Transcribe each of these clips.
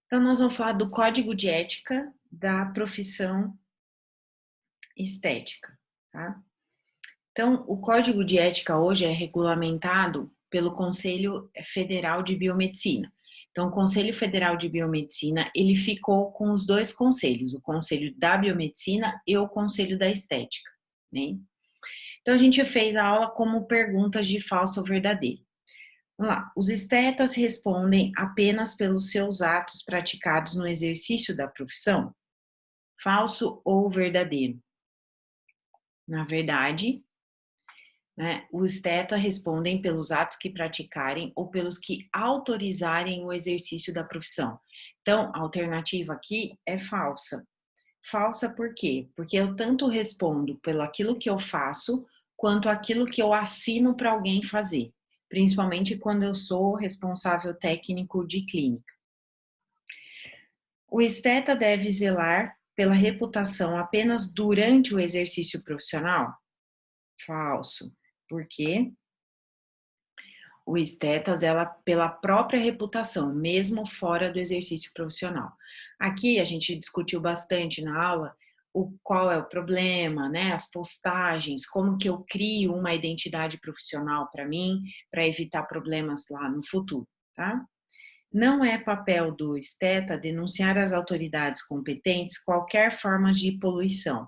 Então, nós vamos falar do Código de Ética da profissão estética, tá? Então, o Código de Ética hoje é regulamentado pelo Conselho Federal de Biomedicina. Então, o Conselho Federal de Biomedicina, ele ficou com os dois conselhos, o Conselho da Biomedicina e o Conselho da Estética, né? Então, a gente fez a aula como perguntas de falso ou verdadeiro. Vamos lá. Os estetas respondem apenas pelos seus atos praticados no exercício da profissão? Falso ou verdadeiro? Na verdade, né, os estetas respondem pelos atos que praticarem ou pelos que autorizarem o exercício da profissão. Então, a alternativa aqui é falsa. Falsa por quê? Porque eu tanto respondo pelo aquilo que eu faço, quanto aquilo que eu assino para alguém fazer, principalmente quando eu sou responsável técnico de clínica. O esteta deve zelar pela reputação apenas durante o exercício profissional? Falso. Por quê? O esteta zela pela própria reputação, mesmo fora do exercício profissional. Aqui a gente discutiu bastante na aula qual é o problema, né? As postagens, como que eu crio uma identidade profissional para mim, para evitar problemas lá no futuro, tá? Não é papel do esteta denunciar às autoridades competentes qualquer forma de poluição.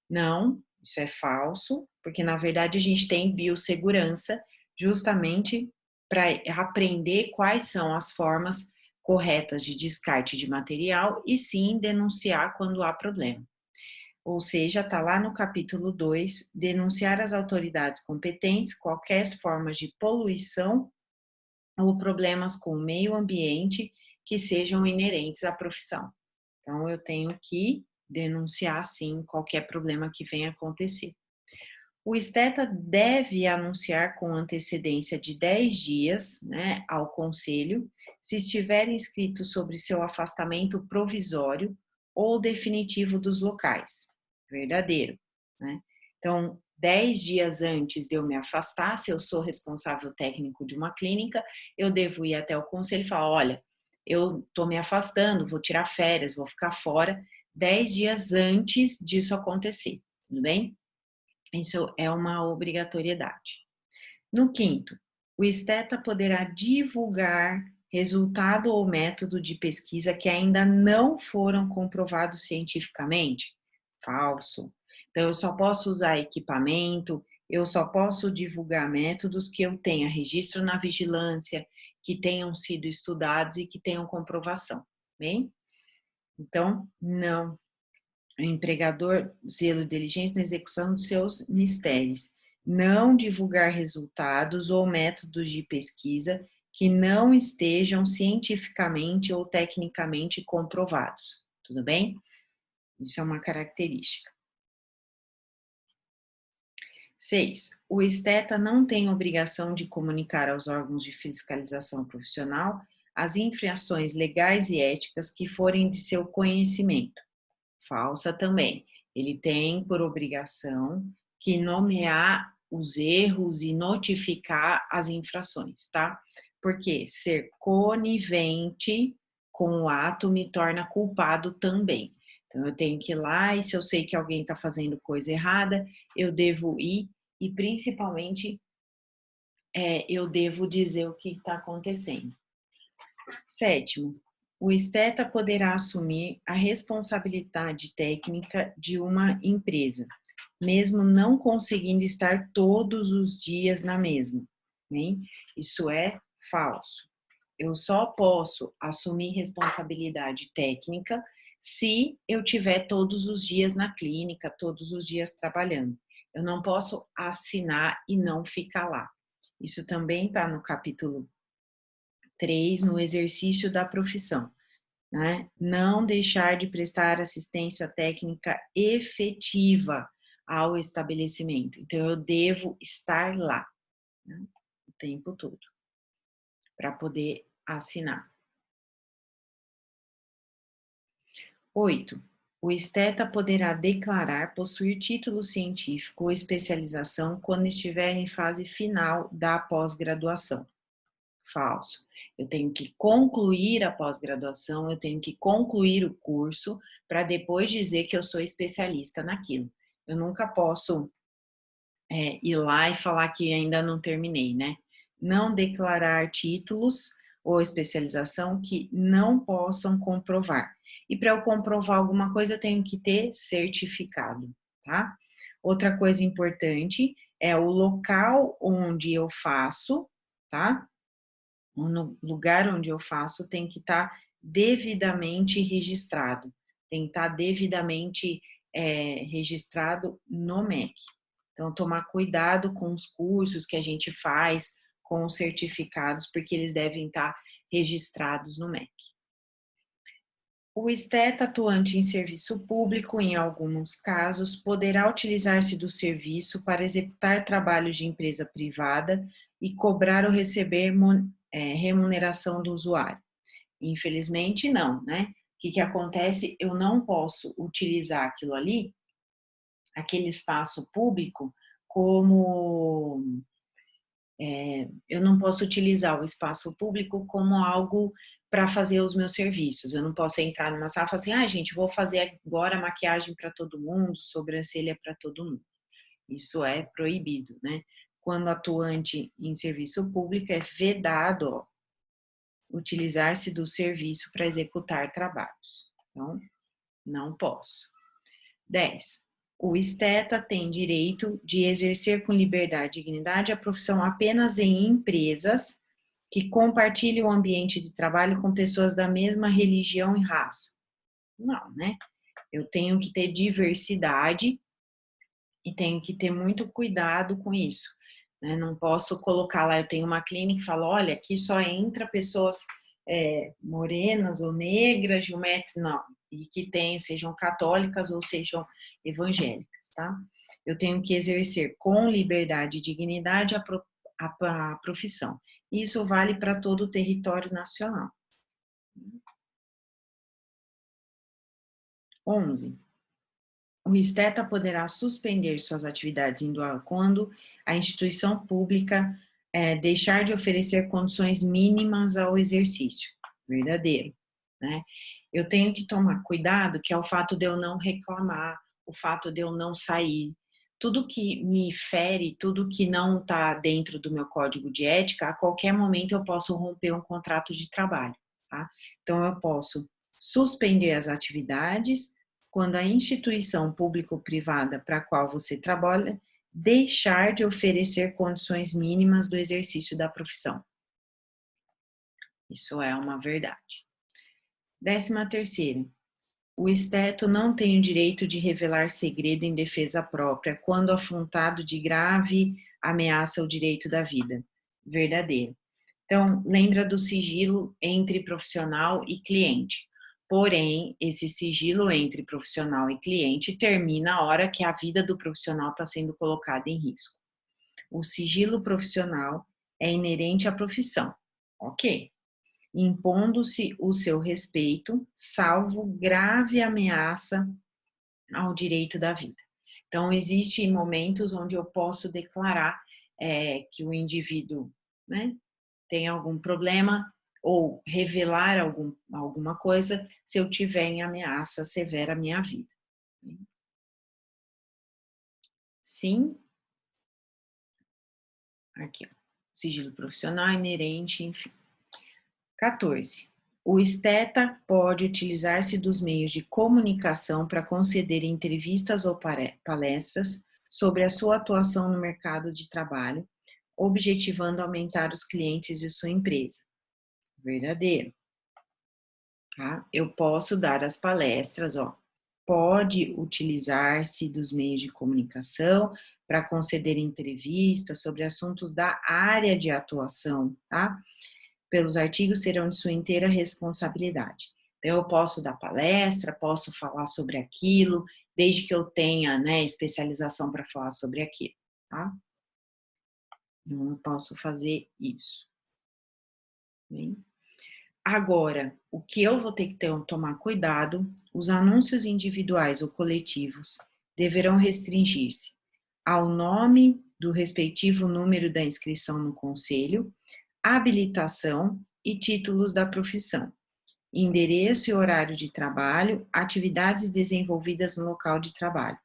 Não, isso é falso, porque na verdade a gente tem biossegurança justamente para aprender quais são as formas corretas de descarte de material e sim denunciar quando há problema. Ou seja, está lá no capítulo 2, denunciar às autoridades competentes qualquer forma de poluição ou problemas com o meio ambiente que sejam inerentes à profissão. Então, eu tenho que denunciar, sim, qualquer problema que venha acontecer. O esteta deve anunciar com antecedência de 10 dias, né, ao conselho, se estiver inscrito sobre seu afastamento provisório ou definitivo dos locais. Verdadeiro, né? Então, 10 dias antes de eu me afastar, se eu sou responsável técnico de uma clínica, eu devo ir até o conselho e falar: olha, eu estou me afastando, vou tirar férias, vou ficar fora, 10 dias antes disso acontecer, tudo bem? Isso é uma obrigatoriedade. No quinto, o esteta poderá divulgar resultado ou método de pesquisa que ainda não foram comprovados cientificamente? Falso. Então, eu só posso usar equipamento, eu só posso divulgar métodos que eu tenha registro na vigilância, que tenham sido estudados e que tenham comprovação, bem? Então, não. O empregador, zelo e diligência na execução de seus mistérios. Não divulgar resultados ou métodos de pesquisa que não estejam cientificamente ou tecnicamente comprovados. Tudo bem? Isso é uma característica. 6. O esteta não tem obrigação de comunicar aos órgãos de fiscalização profissional as infrações legais e éticas que forem de seu conhecimento. Falsa também. Ele tem por obrigação que nomear os erros e notificar as infrações, tá? Porque ser conivente com o ato me torna culpado também. Então, eu tenho que ir lá e se eu sei que alguém está fazendo coisa errada, eu devo ir e principalmente eu devo dizer o que está acontecendo. Sétimo, o esteta poderá assumir a responsabilidade técnica de uma empresa, mesmo não conseguindo estar todos os dias na mesma, né? Isso é falso. Eu só posso assumir responsabilidade técnica se eu tiver todos os dias na clínica, todos os dias trabalhando. Eu não posso assinar e não ficar lá. Isso também está no capítulo 3, no exercício da profissão, né? Não deixar de prestar assistência técnica efetiva ao estabelecimento. Então, eu devo estar lá, né, o tempo todo, para poder assinar. 8. O esteta poderá declarar possuir título científico ou especialização quando estiver em fase final da pós-graduação. Falso. Eu tenho que concluir a pós-graduação, eu tenho que concluir o curso para depois dizer que eu sou especialista naquilo. Eu nunca posso ir lá e falar que ainda não terminei, né? Não declarar títulos ou especialização que não possam comprovar. E para eu comprovar alguma coisa, eu tenho que ter certificado, tá? Outra coisa importante é o local onde eu faço, tá? No lugar onde eu faço tem que estar devidamente registrado, tem que estar devidamente registrado no MEC. Então, tomar cuidado com os cursos que a gente faz, com os certificados, porque eles devem estar registrados no MEC. O esteta atuante em serviço público, em alguns casos, poderá utilizar-se do serviço para executar trabalhos de empresa privada e cobrar ou receber remuneração do usuário. Infelizmente, não, né? O que acontece? Eu não posso utilizar aquilo ali, aquele espaço público, como eu não posso utilizar o espaço público como algo para fazer os meus serviços. Eu não posso entrar numa sala e falar assim, gente, vou fazer agora maquiagem para todo mundo, sobrancelha para todo mundo. Isso é proibido, né? Quando atuante em serviço público, é vedado utilizar-se do serviço para executar trabalhos. Então, não posso. 10. O esteta tem direito de exercer com liberdade e dignidade a profissão apenas em empresas que compartilhem o ambiente de trabalho com pessoas da mesma religião e raça. Não, né? Eu tenho que ter diversidade e tenho que ter muito cuidado com isso, né? Não posso colocar lá, eu tenho uma clínica e falo, olha, aqui só entra pessoas morenas ou negras, de 1 metro, não, e que sejam católicas ou sejam evangélicas, tá? Eu tenho que exercer com liberdade e dignidade a profissão. Isso vale para todo o território nacional. 11. O esteta poderá suspender suas atividades quando a instituição pública deixar de oferecer condições mínimas ao exercício. Verdadeiro, né? Eu tenho que tomar cuidado, que é o fato de eu não reclamar, o fato de eu não sair. Tudo que me fere, tudo que não está dentro do meu código de ética, a qualquer momento eu posso romper um contrato de trabalho, tá? Então, eu posso suspender as atividades quando a instituição público-privada para a qual você trabalha deixar de oferecer condições mínimas do exercício da profissão. Isso é uma verdade. 13ª, o esteto não tem o direito de revelar segredo em defesa própria quando afrontado de grave ameaça ao direito da vida. Verdadeiro. Então, lembra do sigilo entre profissional e cliente. Porém, esse sigilo entre profissional e cliente termina a hora que a vida do profissional está sendo colocada em risco. O sigilo profissional é inerente à profissão, ok? Impondo-se o seu respeito, salvo grave ameaça ao direito da vida. Então, existem momentos onde eu posso declarar que o indivíduo, né, tem algum problema ou revelar alguma coisa se eu tiver em ameaça severa à minha vida. Sim, aqui, ó, sigilo profissional inerente, enfim. 14. O esteta pode utilizar-se dos meios de comunicação para conceder entrevistas ou palestras sobre a sua atuação no mercado de trabalho, objetivando aumentar os clientes de sua empresa. Verdadeiro. Tá? Eu posso dar as palestras, ó. Pode utilizar-se dos meios de comunicação para conceder entrevistas sobre assuntos da área de atuação, tá? Pelos artigos serão de sua inteira responsabilidade. Eu posso dar palestra, posso falar sobre aquilo, desde que eu tenha, né, especialização para falar sobre aquilo, tá? Eu posso fazer isso. Bem? Agora, o que eu vou ter que tomar cuidado, os anúncios individuais ou coletivos deverão restringir-se ao nome do respectivo número da inscrição no conselho, habilitação e títulos da profissão, endereço e horário de trabalho, atividades desenvolvidas no local de trabalho.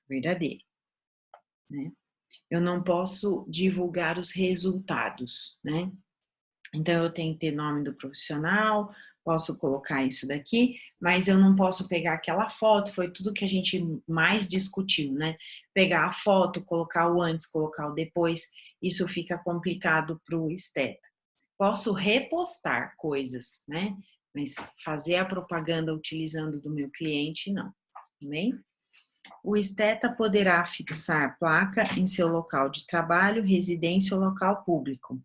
Verdadeiro, né? Eu não posso divulgar os resultados, né? Então, eu tenho que ter nome do profissional, posso colocar isso daqui, mas eu não posso pegar aquela foto, foi tudo que a gente mais discutiu, né? Pegar a foto, colocar o antes, colocar o depois, isso fica complicado para o esteta. Posso repostar coisas, né? Mas fazer a propaganda utilizando do meu cliente, não. Bem? O esteta poderá fixar placa em seu local de trabalho, residência ou local público.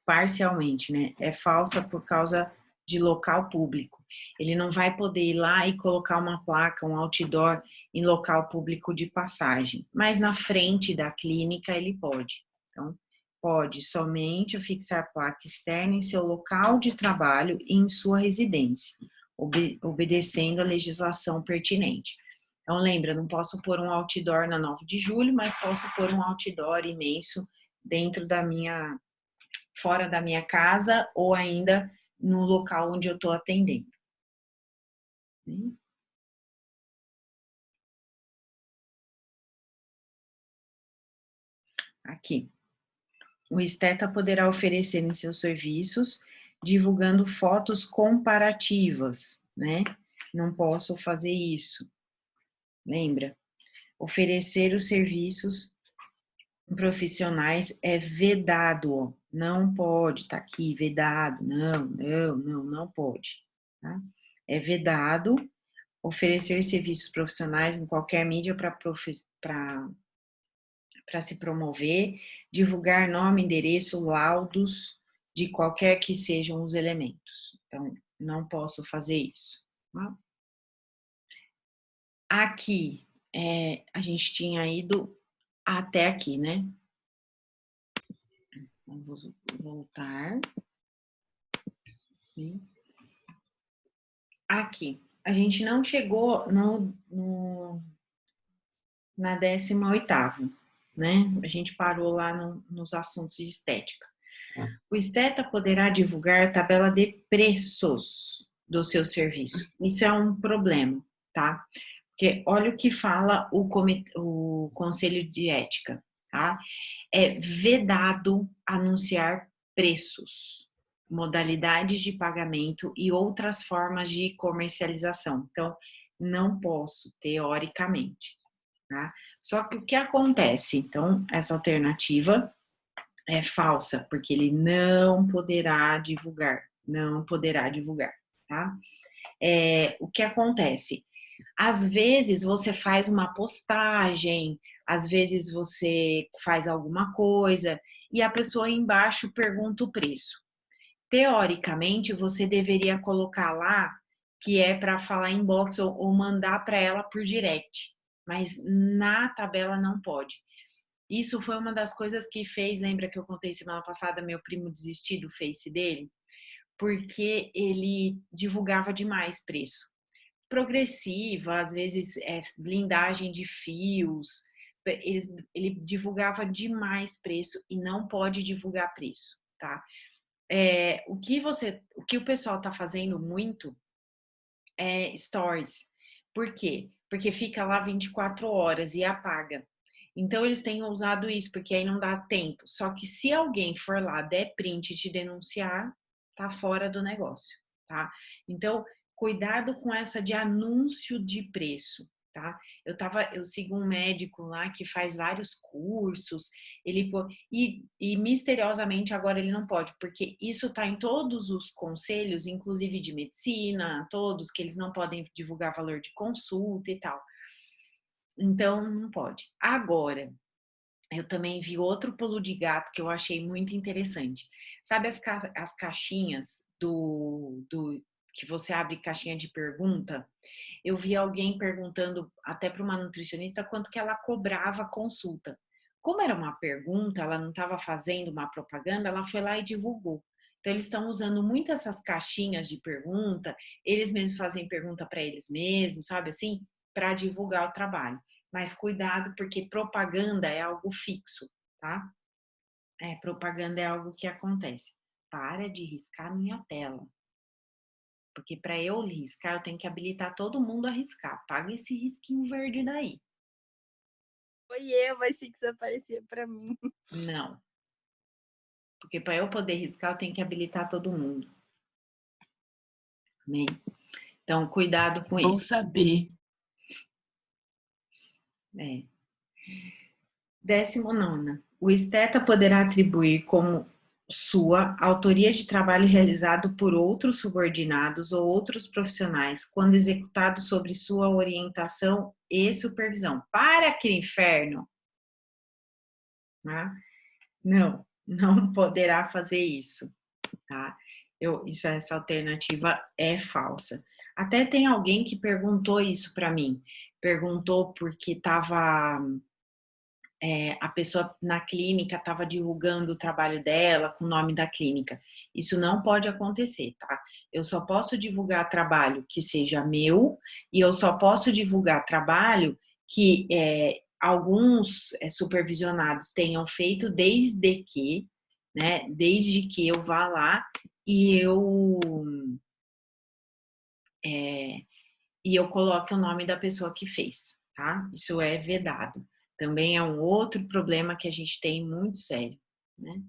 Parcialmente, né? É falsa por causa de local público. Ele não vai poder ir lá e colocar uma placa, um outdoor em local público de passagem, mas na frente da clínica ele pode. Então, pode somente fixar placa externa em seu local de trabalho e em sua residência, obedecendo a legislação pertinente. Então, lembra, não posso pôr um outdoor na 9 de julho, mas posso pôr um outdoor imenso dentro da minha, fora da minha casa ou ainda no local onde eu estou atendendo. Aqui. O esteta poderá oferecer em seus serviços divulgando fotos comparativas, né? Não posso fazer isso. Lembra? Oferecer os serviços profissionais é vedado, não pode, tá aqui, vedado, não pode, tá? É vedado oferecer serviços profissionais em qualquer mídia para se promover, divulgar nome, endereço, laudos, de qualquer que sejam os elementos. Então, não posso fazer isso. Tá? Aqui, a gente tinha ido até aqui, né? Vamos voltar. Aqui, a gente não chegou na 18ª, né? A gente parou lá nos assuntos de estética. O esteta poderá divulgar a tabela de preços do seu serviço. Isso é um problema, tá? Porque olha o que fala o Conselho de Ética, tá? É vedado anunciar preços, modalidades de pagamento e outras formas de comercialização. Então, não posso, teoricamente, tá? Só que o que acontece? Então, essa alternativa é falsa, porque ele não poderá divulgar, tá? O que acontece? Às vezes você faz uma postagem, às vezes você faz alguma coisa e a pessoa embaixo pergunta o preço. Teoricamente, você deveria colocar lá que é para falar inbox ou mandar para ela por direct, mas na tabela não pode. Isso foi uma das coisas que fez, lembra que eu contei semana passada, meu primo desistir do Face dele? Porque ele divulgava demais preço. Progressiva, às vezes blindagem de fios, ele divulgava demais preço e não pode divulgar preço, tá? O que o pessoal tá fazendo muito é stories. Por quê? Porque fica lá 24 horas e apaga. Então, eles têm usado isso, porque aí não dá tempo. Só que se alguém for lá, der print e te denunciar, tá fora do negócio, tá? Então, cuidado com essa de anúncio de preço, tá? Eu sigo um médico lá que faz vários cursos, e misteriosamente agora ele não pode, porque isso tá em todos os conselhos, inclusive de medicina, todos, que eles não podem divulgar valor de consulta e tal. Então, não pode. Agora, eu também vi outro pulo de gato que eu achei muito interessante. Sabe as caixinhas que você abre caixinha de pergunta? Eu vi alguém perguntando até para uma nutricionista quanto que ela cobrava a consulta. Como era uma pergunta, ela não estava fazendo uma propaganda, ela foi lá e divulgou. Então, eles estão usando muito essas caixinhas de pergunta, eles mesmos fazem pergunta para eles mesmos, sabe assim? Para divulgar o trabalho. Mas cuidado, porque propaganda é algo fixo, tá? Propaganda é algo que acontece. Para de riscar minha tela. Porque para eu riscar, eu tenho que habilitar todo mundo a riscar. Paga esse risquinho verde daí. Oiê, eu achei que isso aparecia para mim. Não. Porque para eu poder riscar, eu tenho que habilitar todo mundo. Amém? Então, cuidado com Bom isso. saber. 19ª. O esteta poderá atribuir como sua autoria de trabalho realizado por outros subordinados ou outros profissionais, quando executado sobre sua orientação e supervisão. Para que inferno! Tá? Não poderá fazer isso, tá? Essa alternativa é falsa. Até tem alguém que perguntou isso para mim. Perguntou porque estava a pessoa na clínica estava divulgando o trabalho dela com o nome da clínica. Isso não pode acontecer, tá? Eu só posso divulgar trabalho que seja meu e eu só posso divulgar trabalho que alguns supervisionados tenham feito desde que eu vá lá e eu coloque o nome da pessoa que fez, tá? Isso é vedado. Também é um outro problema que a gente tem muito sério, né?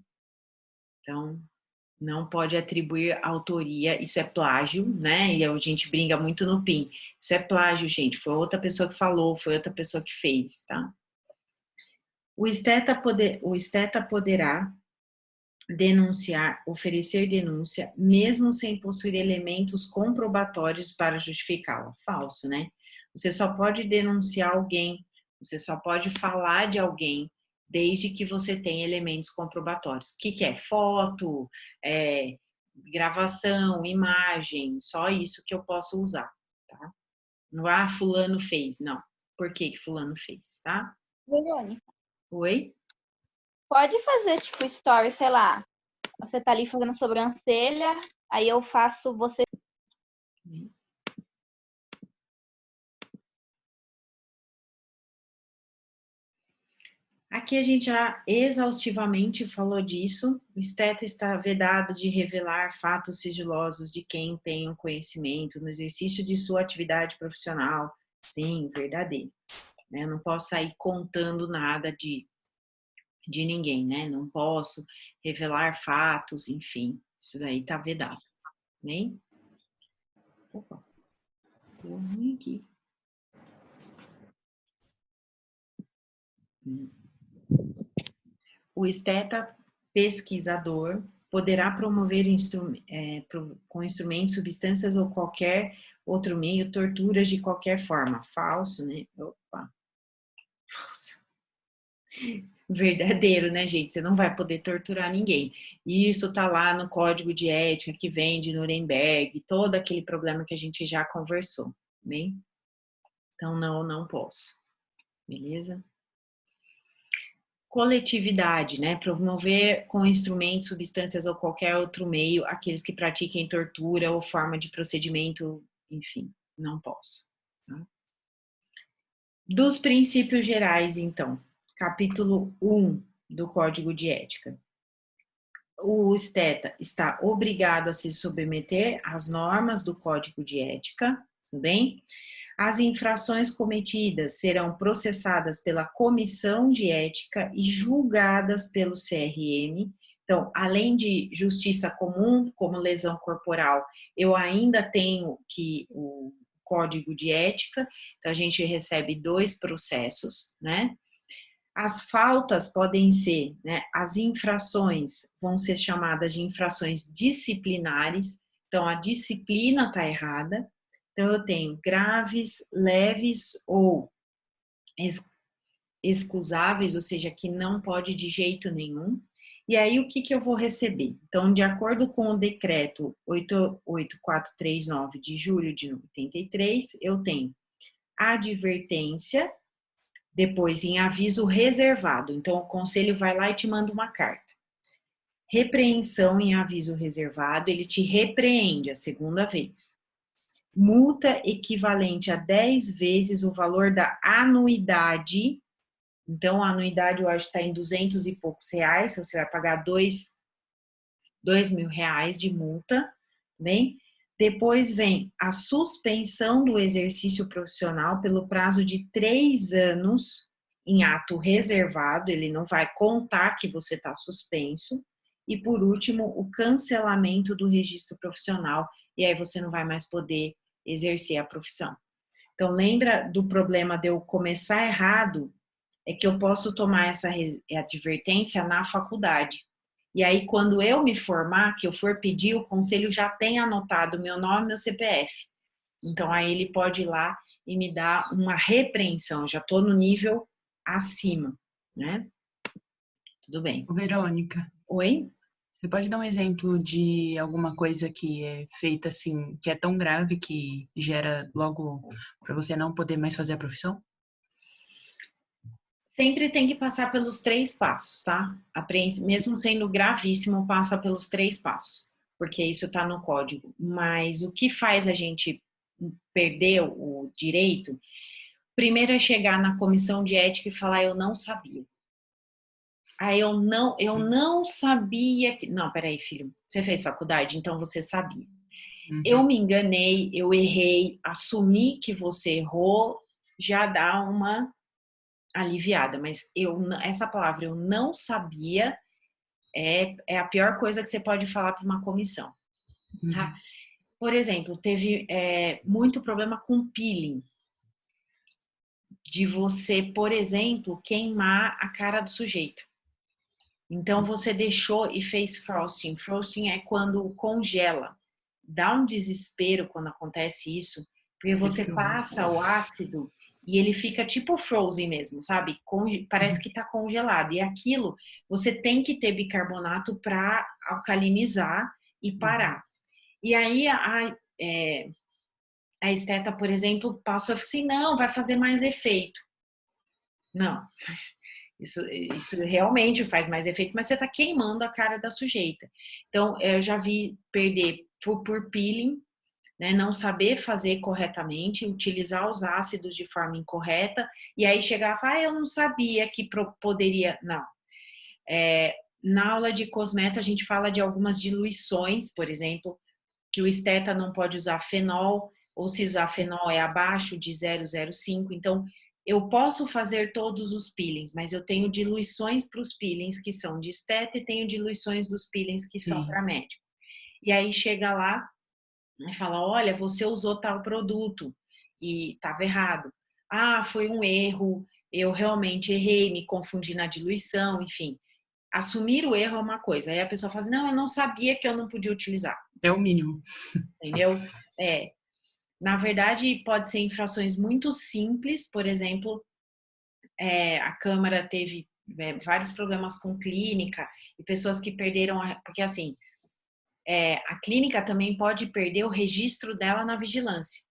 Então, não pode atribuir autoria, isso é plágio, né? E a gente brinca muito no PIN. Isso é plágio, gente. Foi outra pessoa que falou, foi outra pessoa que fez, tá? O esteta poderá denunciar, oferecer denúncia, mesmo sem possuir elementos comprobatórios para justificá-la. Falso, né? Você só pode denunciar alguém, você só pode falar de alguém, desde que você tenha elementos comprobatórios. O que é? Foto, gravação, imagem, só isso que eu posso usar, tá? Não, fulano fez, não. Por que fulano fez, tá? Verônica, Oi? pode fazer tipo story, sei lá. Você tá ali fazendo sobrancelha, aí eu faço você. Aqui a gente já exaustivamente falou disso. O esteta está vedado de revelar fatos sigilosos de quem tem um conhecimento no exercício de sua atividade profissional. Sim, verdadeiro. Eu não posso sair contando nada de ninguém, né? Não posso revelar fatos, enfim. Isso daí está vedado. Bem? Opa, deu ruim aqui. O esteta pesquisador poderá promover com instrumentos, substâncias ou qualquer outro meio, torturas de qualquer forma. Falso, né? Opa, falso. Verdadeiro, né, gente? Você não vai poder torturar ninguém. Isso tá lá no Código de Ética que vem de Nuremberg, todo aquele problema que a gente já conversou, bem? Então, não posso. Beleza? Coletividade, né? Promover com instrumentos, substâncias ou qualquer outro meio aqueles que pratiquem tortura ou forma de procedimento, enfim, não posso. Tá? Dos princípios gerais, então, capítulo 1 do Código de Ética. O esteta está obrigado a se submeter às normas do Código de Ética, tudo bem? As infrações cometidas serão processadas pela Comissão de Ética e julgadas pelo CRM. Então, além de justiça comum, como lesão corporal, eu ainda tenho o Código de Ética, então a gente recebe 2 processos, né? As faltas podem ser, né? As infrações vão ser chamadas de infrações disciplinares, então a disciplina está errada. Então, eu tenho graves, leves ou excusáveis, ou seja, que não pode de jeito nenhum. E aí, o que eu vou receber? Então, de acordo com o decreto 88439 de julho de 83, eu tenho advertência, depois em aviso reservado. Então, o conselho vai lá e te manda uma carta. Repreensão em aviso reservado, ele te repreende a segunda vez. Multa equivalente a 10 vezes o valor da anuidade Então, a anuidade eu acho que está em 200 e poucos reais, você vai pagar R$ 2.000 de multa, bem? Depois vem a suspensão do exercício profissional pelo prazo de 3 anos em ato reservado, ele não vai contar que você está suspenso. E por último, o cancelamento do registro profissional, e aí você não vai mais poder exercer a profissão. Então, lembra do problema de eu começar errado? É que eu posso tomar essa advertência na faculdade. E aí, quando eu me formar, que eu for pedir, o conselho já tem anotado meu nome e meu CPF. Então, aí ele pode ir lá e me dar uma repreensão. Já estou no nível acima, né? Tudo bem. Ô, Verônica, Oi? você pode dar um exemplo de alguma coisa que é feita assim, que é tão grave que gera logo para você não poder mais fazer a profissão? Sempre tem que passar pelos 3 passos, tá? Mesmo sendo gravíssimo, passa pelos 3 passos, porque isso está no código. Mas o que faz a gente perder o direito, primeiro é chegar na comissão de ética e falar, eu não sabia. Aí eu não sabia que... Não, peraí, filho, você fez faculdade, então você sabia. Eu me enganei, eu errei, assumi que você errou, já dá uma aliviada, mas essa palavra eu não sabia é a pior coisa que você pode falar para uma comissão. Tá? Por exemplo, teve muito problema com peeling, de você, por exemplo, queimar a cara do sujeito. Então você deixou e fez frosting. Frosting é quando congela. Dá um desespero quando acontece isso, porque você passa o ácido e ele fica tipo frozen mesmo, sabe? Parece que tá congelado. E aquilo, você tem que ter bicarbonato para alcalinizar e parar. E aí a esteta, por exemplo, passou assim, não, vai fazer mais efeito. Não, isso realmente faz mais efeito, mas você está queimando a cara da sujeita. Então, eu já vi perder por peeling, né, não saber fazer corretamente, utilizar os ácidos de forma incorreta, e aí chegar e falar, eu não sabia que poderia... Não. Na aula de cosmeta, a gente fala de algumas diluições, por exemplo, que o esteta não pode usar fenol, ou se usar fenol é abaixo de 0,05. Então, eu posso fazer todos os peelings, mas eu tenho diluições para os peelings que são de esteta e tenho diluições dos peelings que são para médico. E aí chega lá e fala, olha, você usou tal produto e estava errado. Ah, foi um erro, eu realmente errei, me confundi na diluição, enfim. Assumir o erro é uma coisa. Aí a pessoa fala assim, não, eu não sabia que eu não podia utilizar. É o mínimo. Entendeu? Na verdade, pode ser infrações muito simples, por exemplo, a Câmara teve vários problemas com clínica e pessoas que perderam, porque assim, a clínica também pode perder o registro dela na vigilância,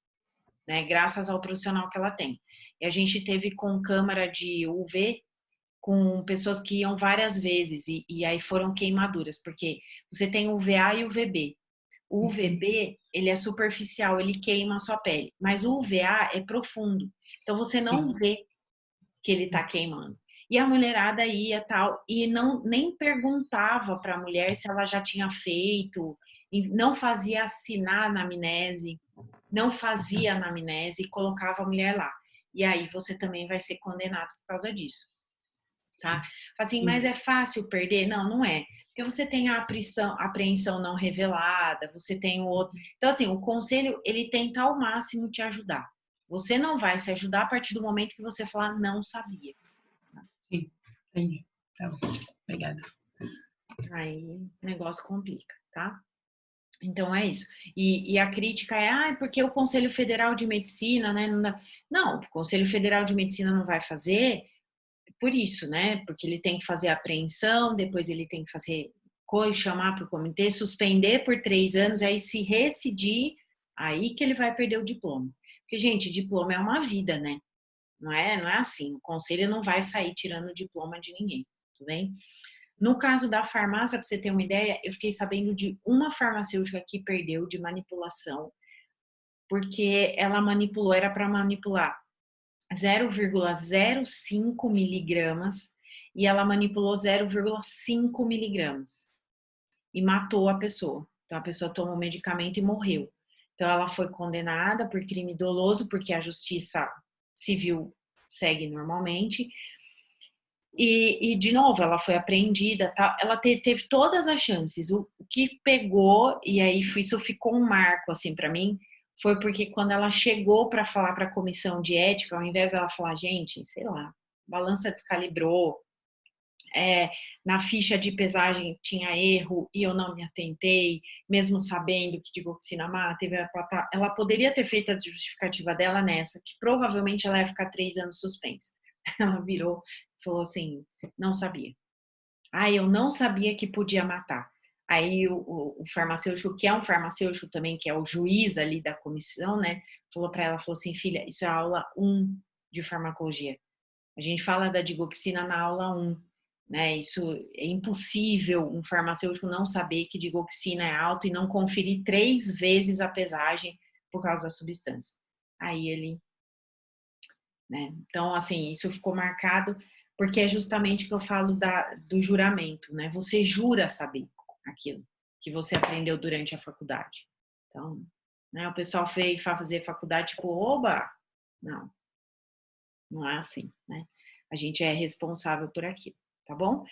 né, graças ao profissional que ela tem. E a gente teve com Câmara de UV, com pessoas que iam várias vezes e aí foram queimaduras, porque você tem o UVA e o UVB. O UVB, ele é superficial, ele queima a sua pele, mas o UVA é profundo. Então você não vê que ele tá queimando. E a mulherada ia tal e nem perguntava para a mulher se ela já tinha feito, não fazia assinar na anamnese, não fazia anamnese e colocava a mulher lá. E aí você também vai ser condenado por causa disso. Tá? Assim, mas é fácil perder? Não, não é. Porque você tem a apreensão não revelada, você tem o outro. Então, assim, o conselho, ele tenta ao máximo te ajudar. Você não vai se ajudar a partir do momento que você falar não sabia. Sim, entendi. Tá bom. Obrigada. Aí o negócio complica, tá? Então é isso. E a crítica é, porque o Conselho Federal de Medicina, né? Não, o Conselho Federal de Medicina não vai fazer por isso, né? Porque ele tem que fazer a apreensão, depois ele tem que fazer chamar para o comitê, suspender por 3 anos, aí se recidir, aí que ele vai perder o diploma. Porque, gente, diploma é uma vida, né? Não é assim. O conselho não vai sair tirando o diploma de ninguém, tudo bem? No caso da farmácia, para você ter uma ideia, eu fiquei sabendo de uma farmacêutica que perdeu de manipulação, porque ela manipulou, era para manipular 0,05 miligramas e ela manipulou 0,5 miligramas e matou a pessoa. Então, a pessoa tomou o medicamento e morreu. Então, ela foi condenada por crime doloso, porque a justiça civil segue normalmente. De novo, ela foi apreendida, tá? Ela teve todas as chances. O que pegou, e aí isso ficou um marco, assim, para mim, foi porque quando ela chegou para falar para a comissão de ética, ao invés dela falar, gente, sei lá, balança descalibrou, na ficha de pesagem tinha erro e eu não me atentei, mesmo sabendo que digoxina mata, ela poderia ter feito a justificativa dela nessa, que provavelmente ela ia ficar 3 anos suspensa. Ela virou e falou assim, não sabia. Eu não sabia que podia matar. Aí o farmacêutico, que é um farmacêutico também, que é o juiz ali da comissão, né, falou para ela, falou assim, filha, isso é a aula 1 de farmacologia. A gente fala da digoxina na aula 1. Né, isso é impossível um farmacêutico não saber que digoxina é alto e não conferir 3 vezes a pesagem por causa da substância. Aí ele, né? Então, assim, isso ficou marcado porque é justamente o que eu falo do juramento, né? Você jura saber aquilo que você aprendeu durante a faculdade. Então, né, o pessoal fez fazer faculdade tipo, oba! Não, não é assim, né? A gente é responsável por aquilo, tá bom?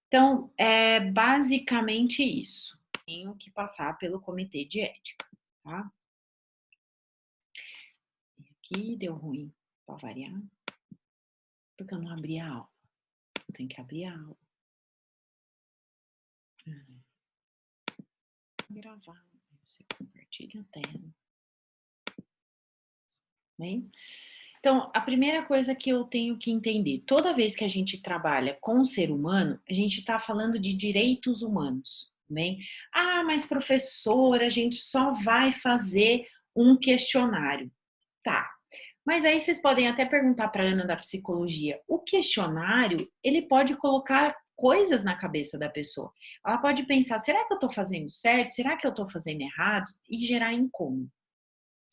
Então, é basicamente isso. Tenho que passar pelo comitê de ética, tá? E aqui deu ruim, para variar, porque eu não abri a aula. Eu tenho que abrir a aula. Gravar. Você compartilha a tela. Bem? Então, a primeira coisa que eu tenho que entender, toda vez que a gente trabalha com o ser humano, a gente está falando de direitos humanos, bem? Mas professora, a gente só vai fazer um questionário. Tá. Mas aí vocês podem até perguntar para a Ana da psicologia, o questionário, ele pode colocar coisas na cabeça da pessoa. Ela pode pensar, será que eu estou fazendo certo? Será que eu estou fazendo errado? E gerar incômodo.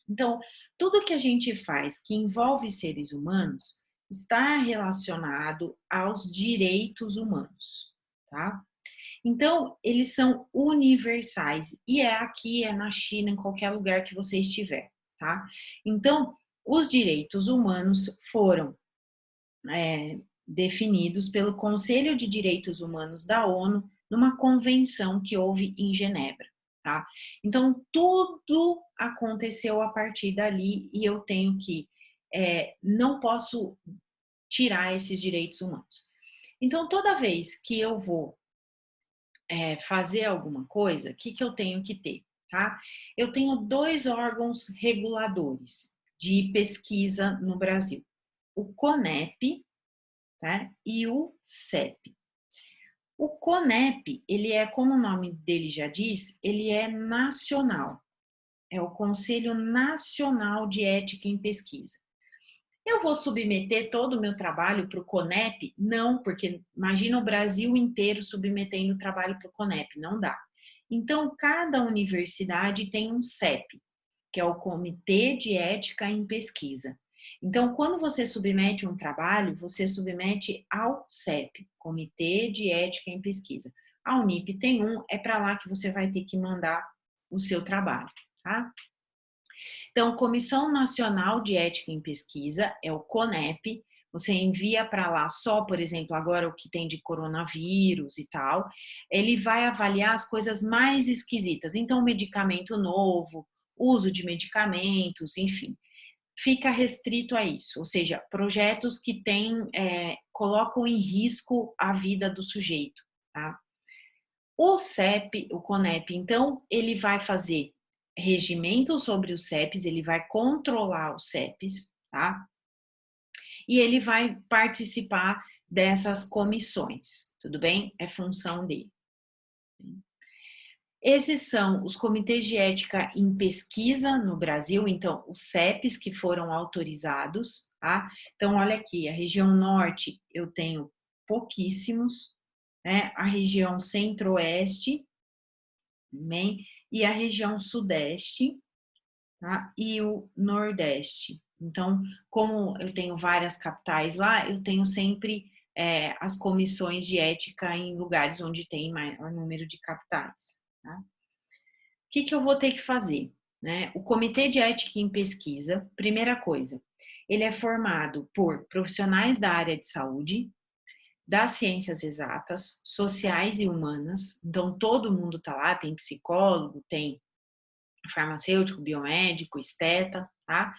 Então, tudo que a gente faz que envolve seres humanos está relacionado aos direitos humanos, tá? Então, eles são universais e é aqui, é na China, em qualquer lugar que você estiver, tá? Então, os direitos humanos foram definidos pelo Conselho de Direitos Humanos da ONU numa convenção que houve em Genebra, tá? Então, tudo aconteceu a partir dali e eu tenho que, não posso tirar esses direitos humanos. Então, toda vez que eu vou fazer alguma coisa, o que eu tenho que ter, tá? Eu tenho 2 órgãos reguladores de pesquisa no Brasil, o CONEP, tá? E o CEP. O CONEP, ele é, como o nome dele já diz, ele é nacional. É o Conselho Nacional de Ética em Pesquisa. Eu vou submeter todo o meu trabalho para o CONEP? Não, porque imagina o Brasil inteiro submetendo o trabalho para o CONEP, não dá. Então, cada universidade tem um CEP, que é o Comitê de Ética em Pesquisa. Então, quando você submete um trabalho, você submete ao CEP, Comitê de Ética em Pesquisa. A Unip tem um, é para lá que você vai ter que mandar o seu trabalho, tá? Então, Comissão Nacional de Ética em Pesquisa é o CONEP. Você envia para lá só, por exemplo, agora o que tem de coronavírus e tal. Ele vai avaliar as coisas mais esquisitas. Então, medicamento novo, uso de medicamentos, enfim. Fica restrito a isso, ou seja, projetos que colocam em risco a vida do sujeito, tá? O CEP, o CONEP, então, ele vai fazer regimento sobre os CEPs, ele vai controlar os CEPs, tá? E ele vai participar dessas comissões, tudo bem? É função dele. Esses são os comitês de ética em pesquisa no Brasil, então, os CEPs que foram autorizados, tá? Então, olha aqui, a região norte eu tenho pouquíssimos, né? A região centro-oeste, e a região sudeste, tá? E o nordeste, Então, como eu tenho várias capitais lá, eu tenho sempre as comissões de ética em lugares onde tem maior número de capitais. Tá? O que eu vou ter que fazer? Né? O Comitê de Ética em Pesquisa, primeira coisa, ele é formado por profissionais da área de saúde, das ciências exatas, sociais e humanas. Então, todo mundo está lá, tem psicólogo, tem farmacêutico, biomédico, esteta, tá?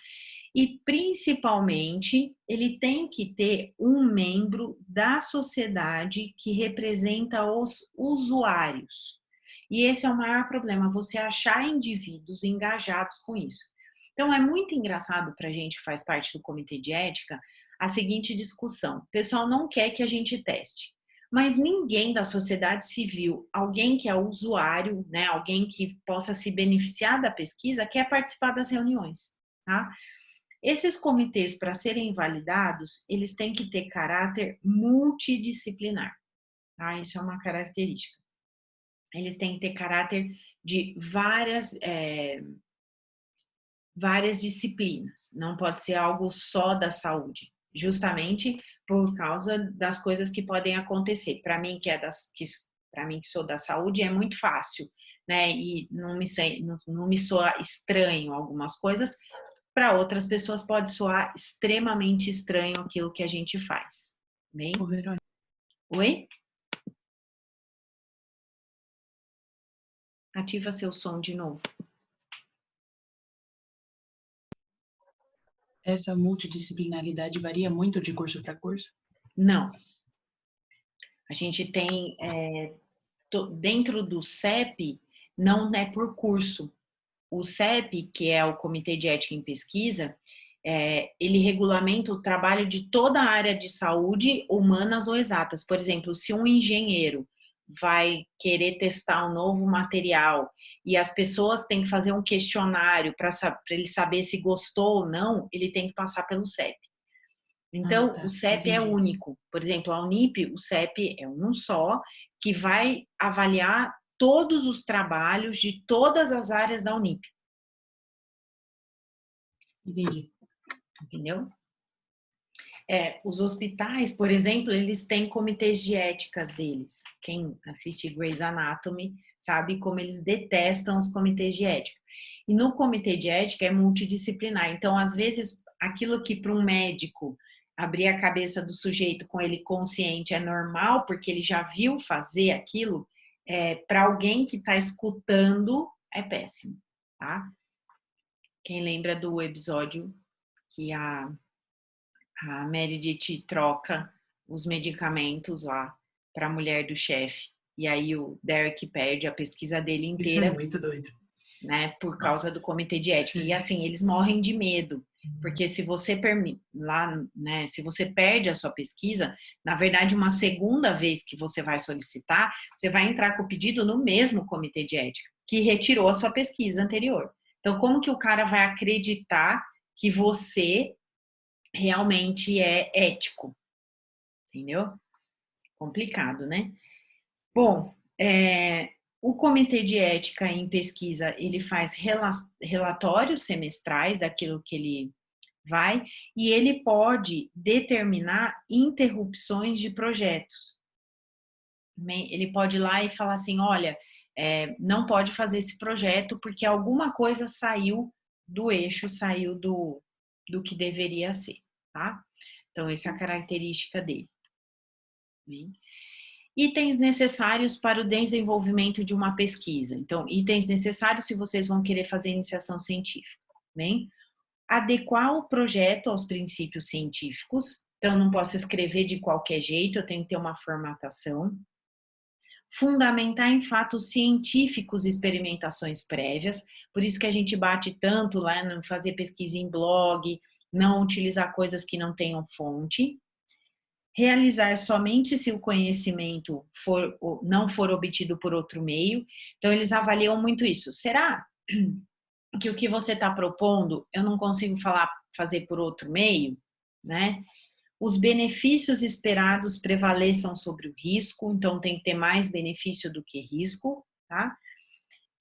E, principalmente, ele tem que ter um membro da sociedade que representa os usuários. E esse é o maior problema, você achar indivíduos engajados com isso. Então, é muito engraçado para a gente que faz parte do comitê de ética a seguinte discussão. O pessoal não quer que a gente teste, mas ninguém da sociedade civil, alguém que é usuário, né, alguém que possa se beneficiar da pesquisa, quer participar das reuniões, tá? Esses comitês, para serem validados, eles têm que ter caráter multidisciplinar, tá? Isso é uma característica. Eles têm que ter caráter de várias disciplinas, não pode ser algo só da saúde, justamente por causa das coisas que podem acontecer. Para mim, para mim que sou da saúde, é muito fácil, né? E não me soa estranho algumas coisas. Para outras pessoas pode soar extremamente estranho aquilo que a gente faz. Bem? Ô, Verônica, Oi? Ativa seu som de novo. essa multidisciplinaridade varia muito de curso para curso? Não. A gente tem, dentro do CEP, não é por curso. O CEP, que é o Comitê de Ética em Pesquisa, ele regulamenta o trabalho de toda a área de saúde, humanas ou exatas. Por exemplo, se um engenheiro vai querer testar um novo material e as pessoas têm que fazer um questionário para ele saber se gostou ou não, ele tem que passar pelo CEP. Então, Tá, o CEP é entendi. único. Por exemplo, a Unip, o CEP é um só, que vai avaliar todos os trabalhos de todas as áreas da Unip. Entendi. Entendeu? Os hospitais, por exemplo, eles têm comitês de éticas deles. Quem assiste Grey's Anatomy sabe como eles detestam os comitês de ética. E no comitê de ética é multidisciplinar. Então, às vezes, aquilo que para um médico abrir a cabeça do sujeito com ele consciente é normal, porque ele já viu fazer aquilo, para alguém que está escutando é péssimo, tá? Quem lembra do episódio que a Meredith troca os medicamentos lá para a mulher do chefe. E aí o Derek perde a pesquisa dele Isso é inteira, muito doido. né, por causa do comitê de ética. Sim. E assim, eles morrem de medo, porque se você se você perde a sua pesquisa, na verdade, uma segunda vez que você vai solicitar, você vai entrar com o pedido no mesmo comitê de ética, que retirou a sua pesquisa anterior. Então, como que o cara vai acreditar que você realmente é ético, entendeu? Complicado, né? Bom, o Comitê de Ética em Pesquisa, ele faz relatórios semestrais daquilo que ele vai, e ele pode determinar interrupções de projetos. Ele pode ir lá e falar assim, olha, não pode fazer esse projeto porque alguma coisa saiu do eixo, saiu do que deveria ser, tá? Então, essa é a característica dele. Bem, itens necessários para o desenvolvimento de uma pesquisa. Então, itens necessários se vocês vão querer fazer iniciação científica. Bem, adequar o projeto aos princípios científicos. Então, não posso escrever de qualquer jeito, eu tenho que ter uma formatação. Fundamentar em fatos científicos experimentações prévias. Por isso que a gente bate tanto lá no fazer pesquisa em blog, não utilizar coisas que não tenham fonte. Realizar somente se o conhecimento não for obtido por outro meio. Então, eles avaliam muito isso. Será que o que você está propondo eu não consigo fazer por outro meio? Né? Os benefícios esperados prevaleçam sobre o risco, então tem que ter mais benefício do que risco, tá?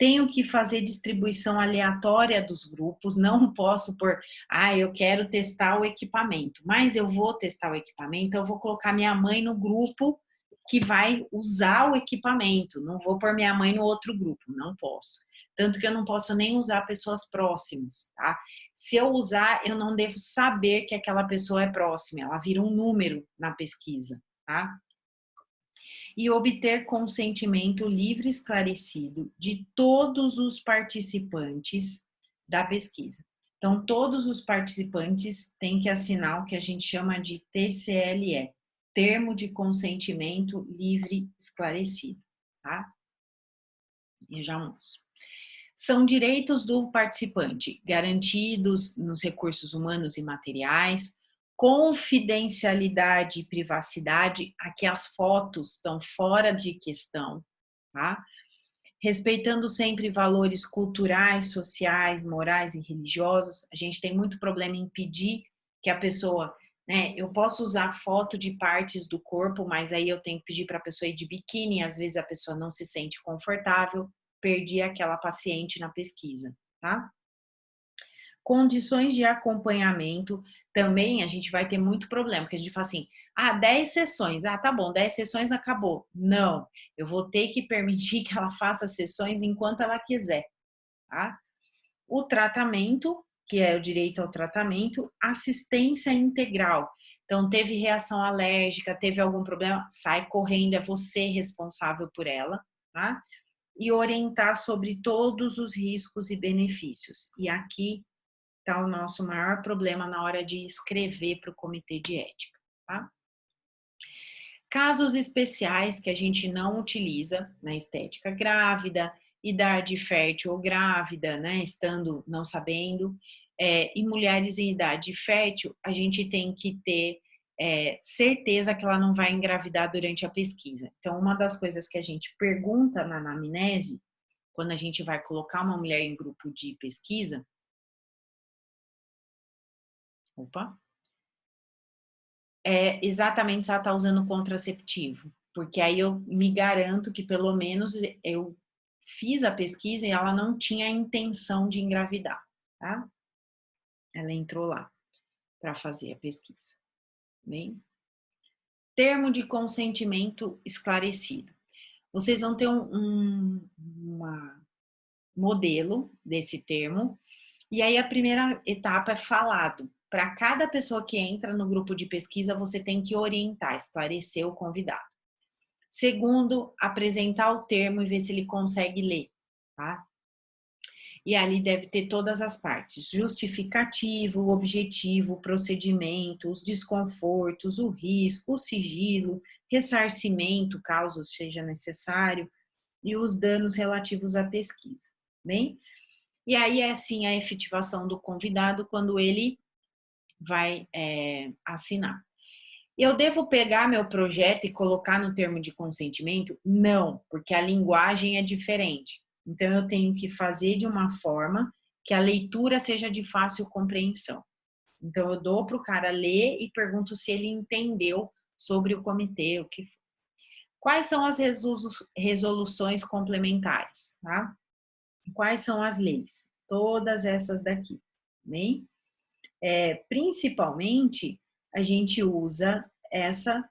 Tenho que fazer distribuição aleatória dos grupos, não posso pôr, eu quero testar o equipamento, mas eu vou testar o equipamento, eu vou colocar minha mãe no grupo que vai usar o equipamento, não vou pôr minha mãe no outro grupo, não posso. Tanto que eu não posso nem usar pessoas próximas, tá? Se eu usar, eu não devo saber que aquela pessoa é próxima, ela vira um número na pesquisa, tá? E obter consentimento livre e esclarecido de todos os participantes da pesquisa. Então, todos os participantes têm que assinar o que a gente chama de TCLE, Termo de Consentimento Livre e Esclarecido, tá? Eu já mostro. São direitos do participante, garantidos nos recursos humanos e materiais, confidencialidade e privacidade, aqui as fotos estão fora de questão, tá? Respeitando sempre valores culturais, sociais, morais e religiosos. A gente tem muito problema em pedir que a pessoa, né? Eu posso usar foto de partes do corpo, mas aí eu tenho que pedir para a pessoa ir de biquíni, às vezes a pessoa não se sente confortável, perdi aquela paciente na pesquisa, tá? Condições de acompanhamento, também a gente vai ter muito problema, porque a gente fala assim, 10 sessões, tá bom, 10 sessões acabou. Não, eu vou ter que permitir que ela faça sessões enquanto ela quiser, tá? O tratamento, que é o direito ao tratamento, assistência integral. Então, teve reação alérgica, teve algum problema, sai correndo, é você responsável por ela, tá? E orientar sobre todos os riscos e benefícios. E aqui está o nosso maior problema na hora de escrever para o comitê de ética, tá? Casos especiais que a gente não utiliza na estética: grávida, idade fértil ou grávida, né, estando não sabendo, e mulheres em idade fértil, a gente tem que ter certeza que ela não vai engravidar durante a pesquisa. Então, uma das coisas que a gente pergunta na anamnese, quando a gente vai colocar uma mulher em grupo de pesquisa, é exatamente se ela está usando contraceptivo, porque aí eu me garanto que pelo menos eu fiz a pesquisa e ela não tinha a intenção de engravidar, tá? Ela entrou lá para fazer a pesquisa. Bem? Termo de consentimento esclarecido. Vocês vão ter um modelo desse termo, e aí a primeira etapa é falado. Para cada pessoa que entra no grupo de pesquisa, você tem que orientar, esclarecer o convidado. Segundo, apresentar o termo e ver se ele consegue ler, tá? E ali deve ter todas as partes: justificativo, objetivo, procedimento, os desconfortos, o risco, o sigilo, ressarcimento, caso seja necessário, e os danos relativos à pesquisa, bem? E aí é assim a efetivação do convidado quando ele vai assinar. Eu devo pegar meu projeto e colocar no termo de consentimento? Não, porque a linguagem é diferente. Então, eu tenho que fazer de uma forma que a leitura seja de fácil compreensão. Então, eu dou para o cara ler e pergunto se ele entendeu sobre o comitê, o que. Quais são as resoluções complementares, tá? Quais são as leis? Todas essas daqui, bem? Principalmente, a gente usa essa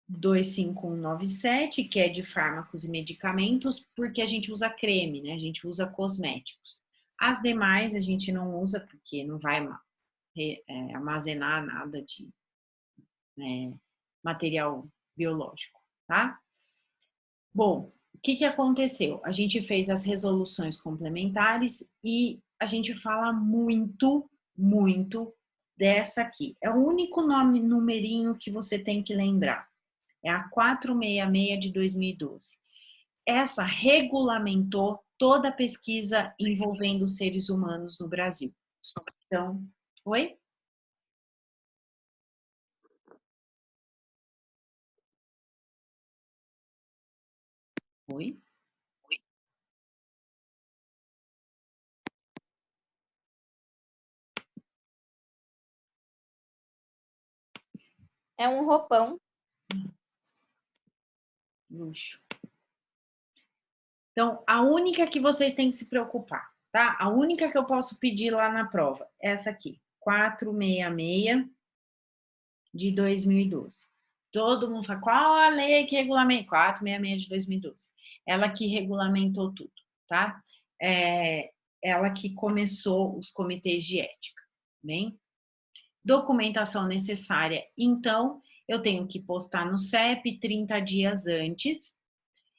25197, que é de fármacos e medicamentos, porque a gente usa creme, né? A gente usa cosméticos. As demais a gente não usa porque não vai armazenar nada de material biológico, tá? Bom, o que aconteceu? A gente fez as resoluções complementares e a gente fala muito, muito dessa aqui. É o único numerinho que você tem que lembrar. É a 466 de 2012. Essa regulamentou toda a pesquisa envolvendo seres humanos no Brasil. Então, oi? Oi? É um roupão. Luxo. Então, a única que vocês têm que se preocupar, tá? A única que eu posso pedir lá na prova, é essa aqui, 466 de 2012. Todo mundo fala, qual a lei que regulamenta? 466 de 2012. Ela que regulamentou tudo, tá? Ela que começou os comitês de ética, bem? Documentação necessária, então, eu tenho que postar no CEP 30 dias antes,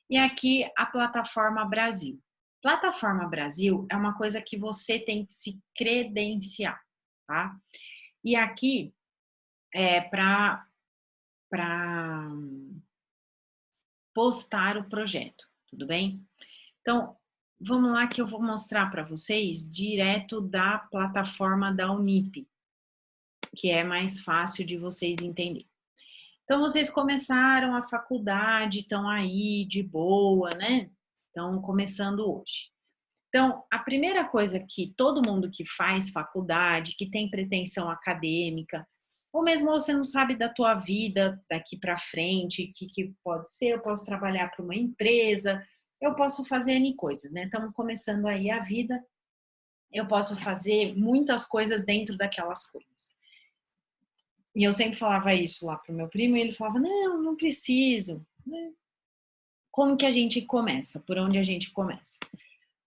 e aqui a Plataforma Brasil. Plataforma Brasil é uma coisa que você tem que se credenciar, tá? E aqui é para postar o projeto, tudo bem? Então, vamos lá que eu vou mostrar para vocês direto da plataforma da Unip, que é mais fácil de vocês entenderem. Então, vocês começaram a faculdade, estão aí de boa, né? Estão começando hoje. Então, a primeira coisa que todo mundo que faz faculdade, que tem pretensão acadêmica, ou mesmo você não sabe da tua vida daqui para frente, que pode ser, eu posso trabalhar para uma empresa, eu posso fazer N coisas, né? Estamos começando aí a vida, eu posso fazer muitas coisas dentro daquelas coisas. E eu sempre falava isso lá pro meu primo, e ele falava, não, não preciso. Como que a gente começa? Por onde a gente começa?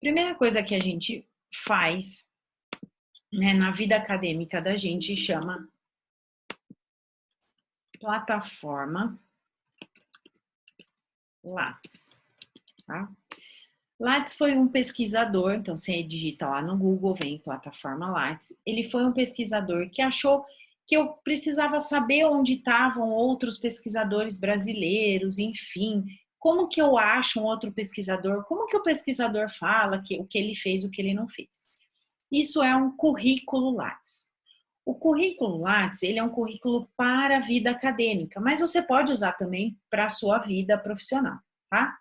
Primeira coisa que a gente faz, né, na vida acadêmica da gente chama plataforma Lattes, tá? Lattes foi um pesquisador, então você digita lá no Google, vem plataforma Lattes. Ele foi um pesquisador que achou que eu precisava saber onde estavam outros pesquisadores brasileiros, enfim, como que eu acho um outro pesquisador, como que o pesquisador fala que, o que ele fez, o que ele não fez. Isso é um currículo Lattes. O currículo Lattes, ele é um currículo para a vida acadêmica, mas você pode usar também para a sua vida profissional, tá?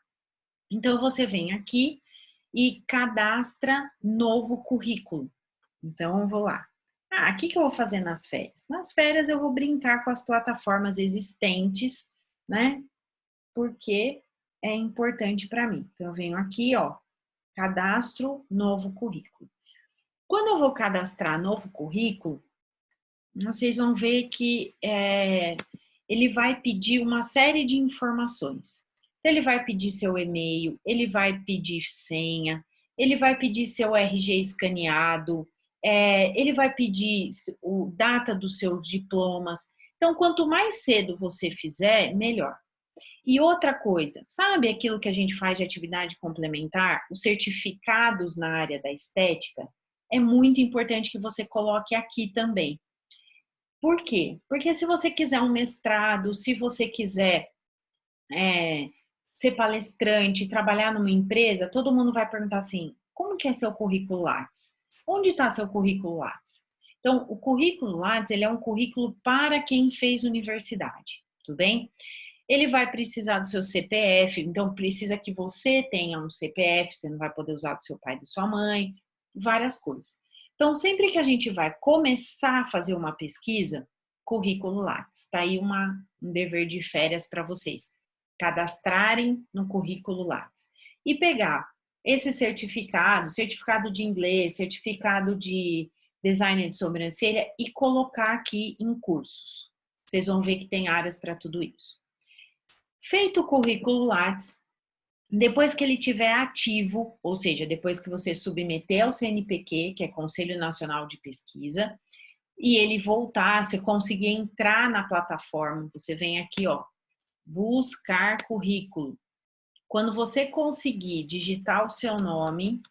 Então, você vem aqui e cadastra novo currículo. Então, eu vou lá. O que eu vou fazer nas férias? Nas férias, eu vou brincar com as plataformas existentes, né? Porque é importante para mim. Então, eu venho aqui, ó, cadastro novo currículo. Quando eu vou cadastrar novo currículo, vocês vão ver que ele vai pedir uma série de informações. Ele vai pedir seu e-mail, ele vai pedir senha, ele vai pedir seu RG escaneado, ele vai pedir o data dos seus diplomas. Então, quanto mais cedo você fizer, melhor. E outra coisa, sabe aquilo que a gente faz de atividade complementar? Os certificados na área da estética? É muito importante que você coloque aqui também. Por quê? Porque se você quiser um mestrado, se você quiser ser palestrante, trabalhar numa empresa, todo mundo vai perguntar assim, como que é seu currículo Lattes? Onde está seu currículo Lattes? Então, o currículo Lattes, ele é um currículo para quem fez universidade, tudo bem? Ele vai precisar do seu CPF, então precisa que você tenha um CPF, você não vai poder usar do seu pai e da sua mãe, várias coisas. Então, sempre que a gente vai começar a fazer uma pesquisa, currículo Lattes, tá aí um dever de férias para vocês. Cadastrarem no currículo Lattes. E pegar esse certificado de inglês, certificado de design de sobrancelha e colocar aqui em cursos. Vocês vão ver que tem áreas para tudo isso. Feito o currículo Lattes, depois que ele estiver ativo, ou seja, depois que você submeter ao CNPq, que é Conselho Nacional de Pesquisa, e ele voltar, você conseguir entrar na plataforma, você vem aqui, ó, buscar currículo. Quando você conseguir digitar o seu nome...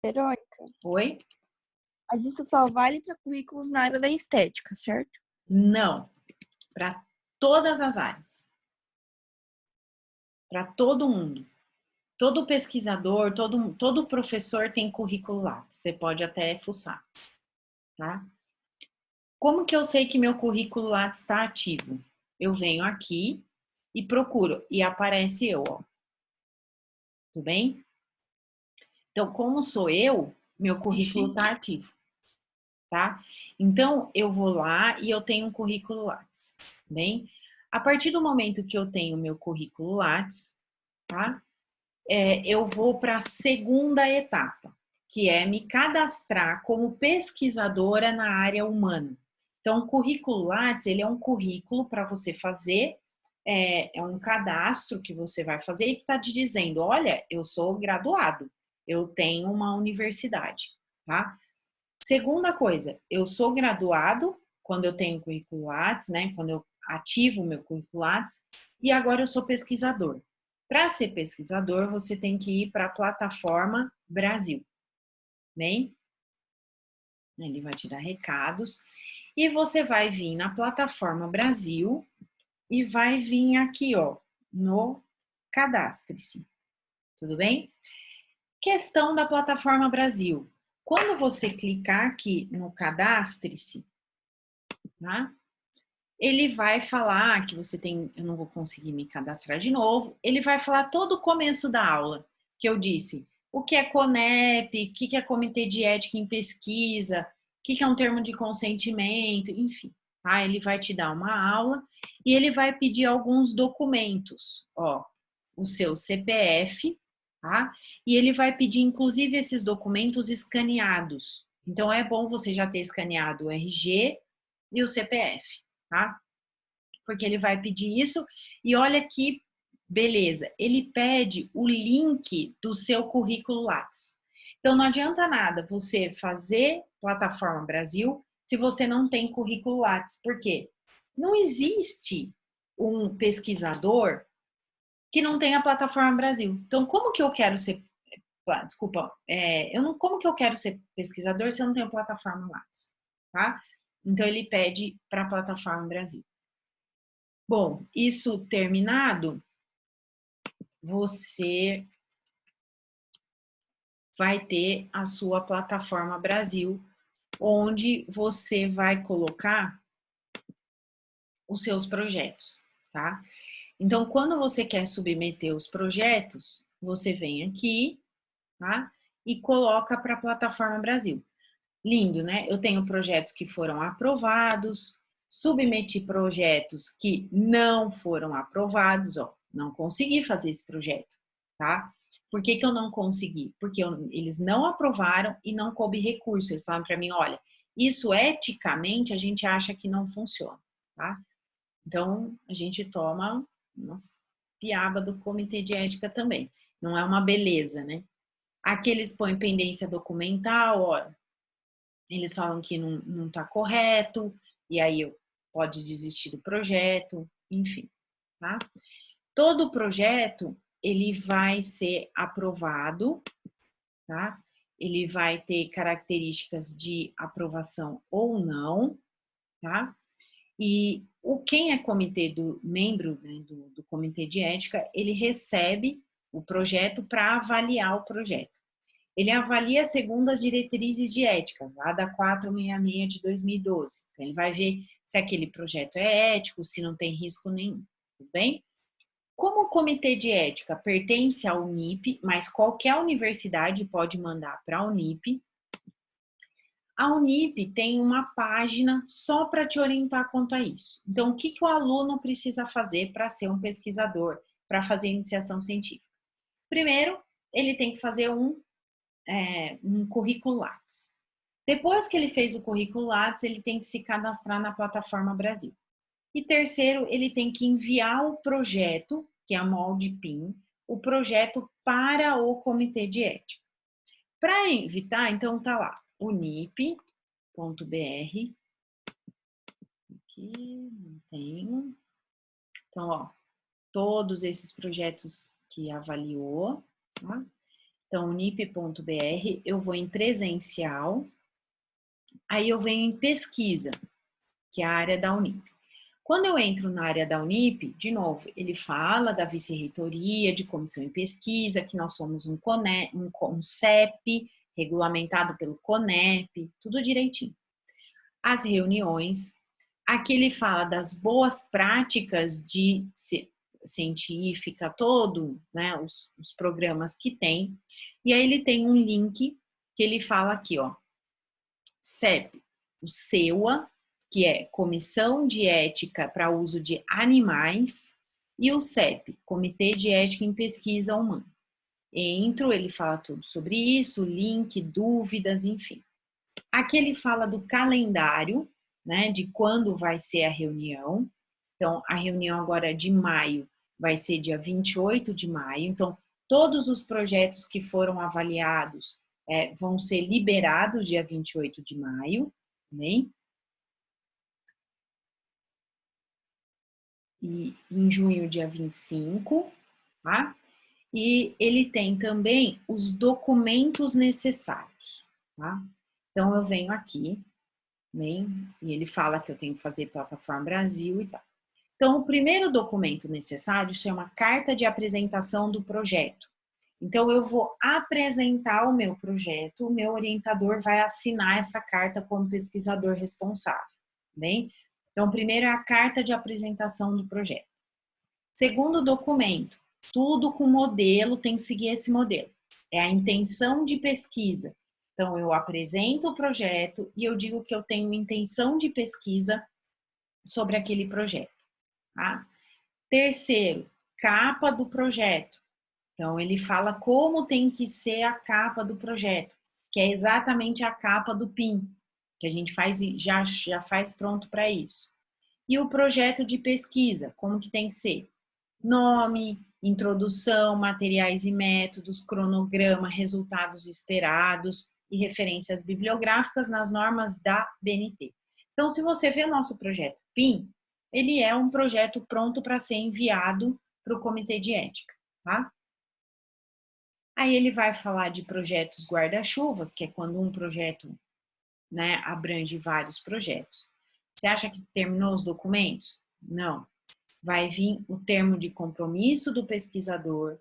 Verônica. Oi? Mas isso só vale para currículos na área da estética, certo? Não. Para todas as áreas. Para todo mundo. Todo pesquisador, todo professor tem currículo lá. Você pode até fuçar, tá? Como que eu sei que meu currículo Lattes está ativo? Eu venho aqui e procuro e aparece eu, ó. Tudo bem? Então, como sou eu, meu currículo está ativo, tá? Então, eu vou lá e eu tenho um currículo Lattes, bem? A partir do momento que eu tenho meu currículo Lattes, tá? eu vou para a segunda etapa, que é me cadastrar como pesquisadora na área humana. Então, o currículo Lattes, ele é um currículo para você fazer, é um cadastro que você vai fazer e que está te dizendo, olha, eu sou graduado, eu tenho uma universidade, tá? Segunda coisa, eu sou graduado quando eu tenho currículo Lattes, né? Quando eu ativo o meu currículo Lattes, e agora eu sou pesquisador. Para ser pesquisador, você tem que ir para a plataforma Brasil, bem? Ele vai te dar recados e você vai vir na plataforma Brasil e vai vir aqui, ó, no cadastre-se. Tudo bem? Questão da plataforma Brasil. Quando você clicar aqui no cadastre-se, tá? Ele vai falar que você tem, eu não vou conseguir me cadastrar de novo. Ele vai falar todo o começo da aula, que eu disse. O que é CONEP, o que é Comitê de Ética em Pesquisa, o que é um termo de consentimento, enfim. Tá? Ele vai te dar uma aula e ele vai pedir alguns documentos, ó, o seu CPF, tá? E ele vai pedir, inclusive, esses documentos escaneados. Então, é bom você já ter escaneado o RG e o CPF, tá? Porque ele vai pedir isso e olha que beleza, ele pede o link do seu currículo Lattes. Então, não adianta nada você fazer plataforma Brasil se você não tem currículo Lattes. Por quê? Não existe um pesquisador que não tenha plataforma Brasil. Então, como que eu quero ser, desculpa, como que eu quero ser pesquisador se eu não tenho plataforma Lattes, tá? Então, ele pede para a plataforma Brasil. Bom, isso terminado, você vai ter a sua plataforma Brasil, onde você vai colocar os seus projetos, tá? Então, quando você quer submeter os projetos, você vem aqui, tá? E coloca para a plataforma Brasil. Lindo, né? Eu tenho projetos que foram aprovados, submeti projetos que não foram aprovados, ó, não consegui fazer esse projeto, tá? Por que que eu não consegui? Porque eles não aprovaram e não coube recurso. Eles falaram para mim, olha, isso eticamente a gente acha que não funciona, tá? Então, a gente toma umas piaba do comitê de ética também. Não é uma beleza, né? Aqui eles põem pendência documental, ó, eles falam que não está correto, e aí pode desistir do projeto, enfim, tá? Todo projeto, ele vai ser aprovado, tá? Ele vai ter características de aprovação ou não, tá? E quem é membro, né, do comitê de ética, ele recebe o projeto para avaliar o projeto. Ele avalia segundo as diretrizes de ética, lá da 466 de 2012. Então, ele vai ver se aquele projeto é ético, se não tem risco nenhum, tudo bem? Como o comitê de ética pertence à Unip, mas qualquer universidade pode mandar para a Unip, a Unip tem uma página só para te orientar quanto a isso. Então, o que o aluno precisa fazer para ser um pesquisador, para fazer iniciação científica? Primeiro, ele tem que fazer um currículo Lattes. Depois que ele fez o currículo Lattes, ele tem que se cadastrar na plataforma Brasil. E terceiro, ele tem que enviar o projeto, que é a molde PIN, o projeto para o comitê de ética. Para evitar, então tá lá, unip.br, aqui não tenho. Então, ó, todos esses projetos que avaliou, tá? Então, unip.br, eu vou em presencial, aí eu venho em pesquisa, que é a área da Unip. Quando eu entro na área da Unip, de novo, ele fala da vice-reitoria, de comissão em pesquisa, que nós somos um CEP, regulamentado pelo CONEP, tudo direitinho. As reuniões, aqui ele fala das boas práticas de científica, todo, né, os programas que tem. E aí ele tem um link que ele fala aqui, ó, CEP, o SEUA, que é Comissão de Ética para Uso de Animais, e o CEP, Comitê de Ética em Pesquisa Humana. entro, ele fala tudo sobre isso, link, dúvidas, enfim. Aqui ele fala do calendário, né, de quando vai ser a reunião. Então, a reunião agora de maio vai ser dia 28 de maio. Então, todos os projetos que foram avaliados vão ser liberados dia 28 de maio, né? E em junho, dia 25, tá? E ele tem também os documentos necessários, tá? Então, eu venho aqui, né? E ele fala que eu tenho que fazer plataforma Brasil e tal. Então, o primeiro documento necessário chama Carta de Apresentação do Projeto. Então, eu vou apresentar o meu projeto, o meu orientador vai assinar essa carta como pesquisador responsável, bem? Então, primeiro é a Carta de Apresentação do Projeto. Segundo documento, tudo com modelo, tem que seguir esse modelo. É a intenção de pesquisa. Então, eu apresento o projeto e eu digo que eu tenho intenção de pesquisa sobre aquele projeto. Tá? Terceiro, capa do projeto. Então, ele fala como tem que ser a capa do projeto, que é exatamente a capa do PIN, que a gente faz já faz pronto para isso. E o projeto de pesquisa, como que tem que ser? Nome, introdução, materiais e métodos, cronograma, resultados esperados e referências bibliográficas nas normas da BNT. Então, se você vê o nosso projeto PIN, ele é um projeto pronto para ser enviado para o Comitê de Ética, tá? Aí ele vai falar de projetos guarda-chuvas, que é quando um projeto, né, abrange vários projetos. Você acha que terminou os documentos? Não. Vai vir o termo de compromisso do pesquisador,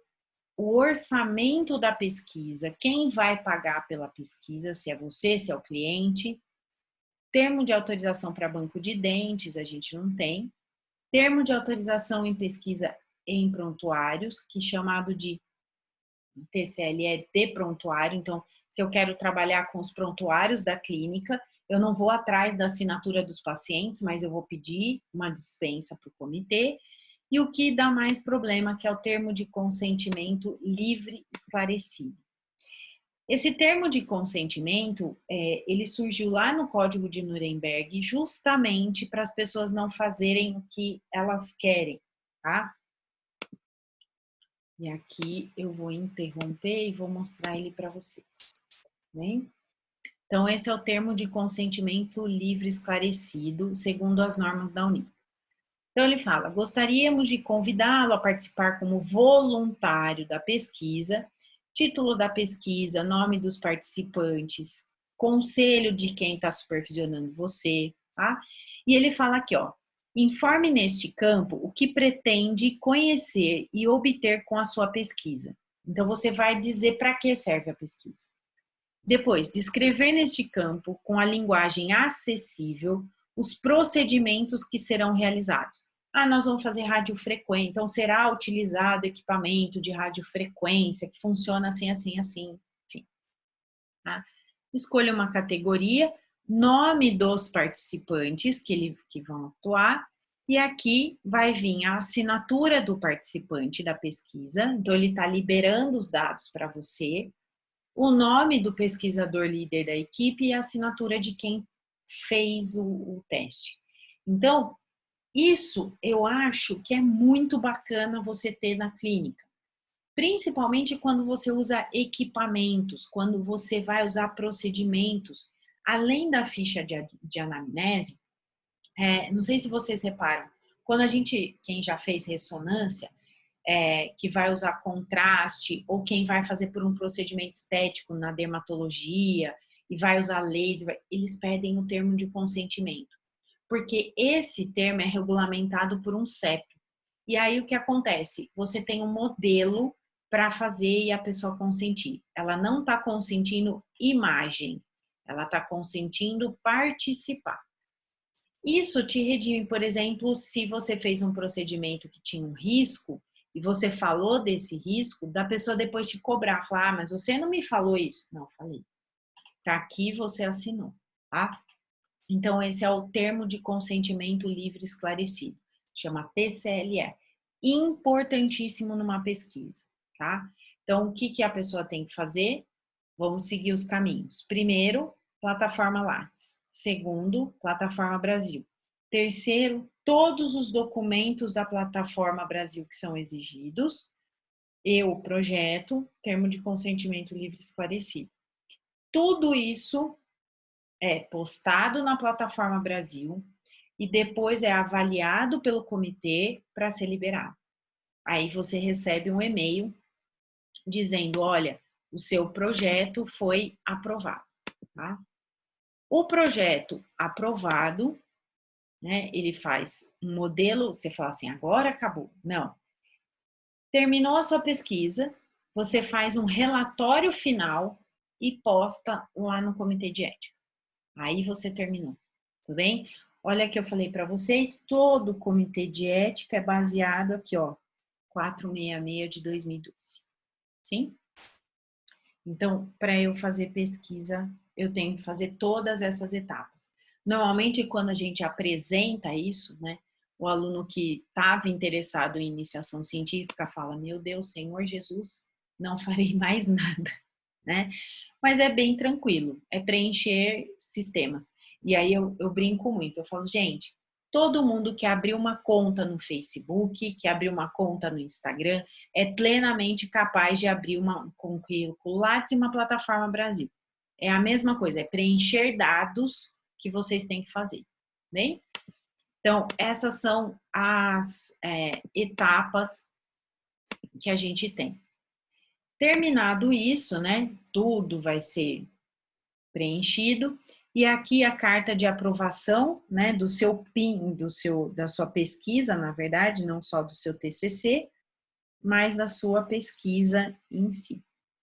o orçamento da pesquisa, quem vai pagar pela pesquisa, se é você, se é o cliente, termo de autorização para banco de dentes, a gente não tem, termo de autorização em pesquisa em prontuários, que é chamado de TCLE de prontuário. Então, se eu quero trabalhar com os prontuários da clínica, eu não vou atrás da assinatura dos pacientes, mas eu vou pedir uma dispensa para o comitê. E o que dá mais problema, que é o termo de consentimento livre esclarecido. Esse termo de consentimento, ele surgiu lá no Código de Nuremberg justamente para as pessoas não fazerem o que elas querem, tá? E aqui eu vou interromper e vou mostrar ele para vocês, né? Então, esse é o termo de consentimento livre esclarecido, segundo as normas da Unip. Então, ele fala, gostaríamos de convidá-lo a participar como voluntário da pesquisa, título da pesquisa, nome dos participantes, conselho de quem está supervisionando você, tá? E ele fala aqui, ó, informe neste campo o que pretende conhecer e obter com a sua pesquisa. Então, você vai dizer para que serve a pesquisa. Depois, descrever neste campo, com a linguagem acessível, os procedimentos que serão realizados. Nós vamos fazer radiofrequência, então será utilizado equipamento de radiofrequência que funciona assim, assim, assim, enfim. Tá? Escolha uma categoria, nome dos participantes que vão atuar, e aqui vai vir a assinatura do participante da pesquisa, então ele está liberando os dados para você, o nome do pesquisador líder da equipe e a assinatura de quem fez o teste. Então, isso eu acho que é muito bacana você ter na clínica. Principalmente quando você usa equipamentos, quando você vai usar procedimentos. Além da ficha de anamnese, não sei se vocês reparam, quando quem já fez ressonância, que vai usar contraste, ou quem vai fazer por um procedimento estético na dermatologia, e vai usar laser, eles perdem o termo de consentimento. Porque esse termo é regulamentado por um CEP. E aí o que acontece? Você tem um modelo para fazer e a pessoa consentir. Ela não está consentindo imagem, ela está consentindo participar. Isso te redime, por exemplo, se você fez um procedimento que tinha um risco e você falou desse risco, da pessoa depois te cobrar, falar, mas você não me falou isso. Não, falei. Tá aqui, você assinou, tá? Então, esse é o termo de consentimento livre esclarecido. Chama TCLE. Importantíssimo numa pesquisa, tá? Então, o que a pessoa tem que fazer? Vamos seguir os caminhos. Primeiro, plataforma Lattes. Segundo, plataforma Brasil. Terceiro, todos os documentos da plataforma Brasil que são exigidos. E o projeto, termo de consentimento livre e esclarecido. Tudo isso é postado na plataforma Brasil e depois é avaliado pelo comitê para ser liberado. Aí você recebe um e-mail dizendo, olha, o seu projeto foi aprovado, tá? O projeto aprovado, né, ele faz um modelo, você fala assim, agora acabou. Não. Terminou a sua pesquisa, você faz um relatório final e posta lá no comitê de ética. Aí você terminou, tudo bem? Olha que eu falei para vocês, todo o comitê de ética é baseado aqui, ó, 466 de 2012. Sim? Então, para eu fazer pesquisa, eu tenho que fazer todas essas etapas. Normalmente, quando a gente apresenta isso, né, o aluno que estava interessado em iniciação científica fala: Meu Deus, Senhor Jesus, não farei mais nada, né? Mas é bem tranquilo, é preencher sistemas. E aí eu brinco muito, eu falo, gente, todo mundo que abriu uma conta no Facebook, que abriu uma conta no Instagram, é plenamente capaz de abrir um currículo Lattes e uma plataforma Brasil. É a mesma coisa, é preencher dados que vocês têm que fazer, bem? Então, essas são as etapas que a gente tem. Terminado isso, né, tudo vai ser preenchido e aqui a carta de aprovação, né, do seu PIN, da sua pesquisa, na verdade, não só do seu TCC, mas da sua pesquisa em si.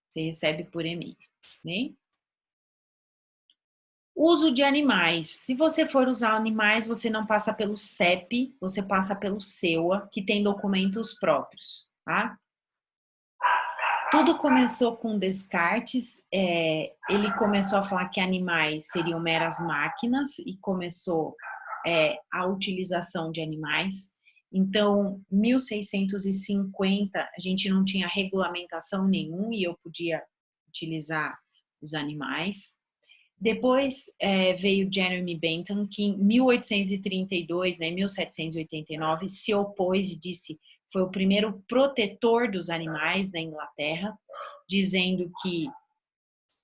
Você recebe por e-mail, bem? Uso de animais. Se você for usar animais, você não passa pelo CEP, você passa pelo SEUA, que tem documentos próprios, tá? Tudo começou com Descartes, ele começou a falar que animais seriam meras máquinas e começou a utilização de animais. Então, 1650, a gente não tinha regulamentação nenhuma e eu podia utilizar os animais. Depois veio Jeremy Bentham, que em 1832, né, 1789, se opôs e disse foi o primeiro protetor dos animais na Inglaterra, dizendo que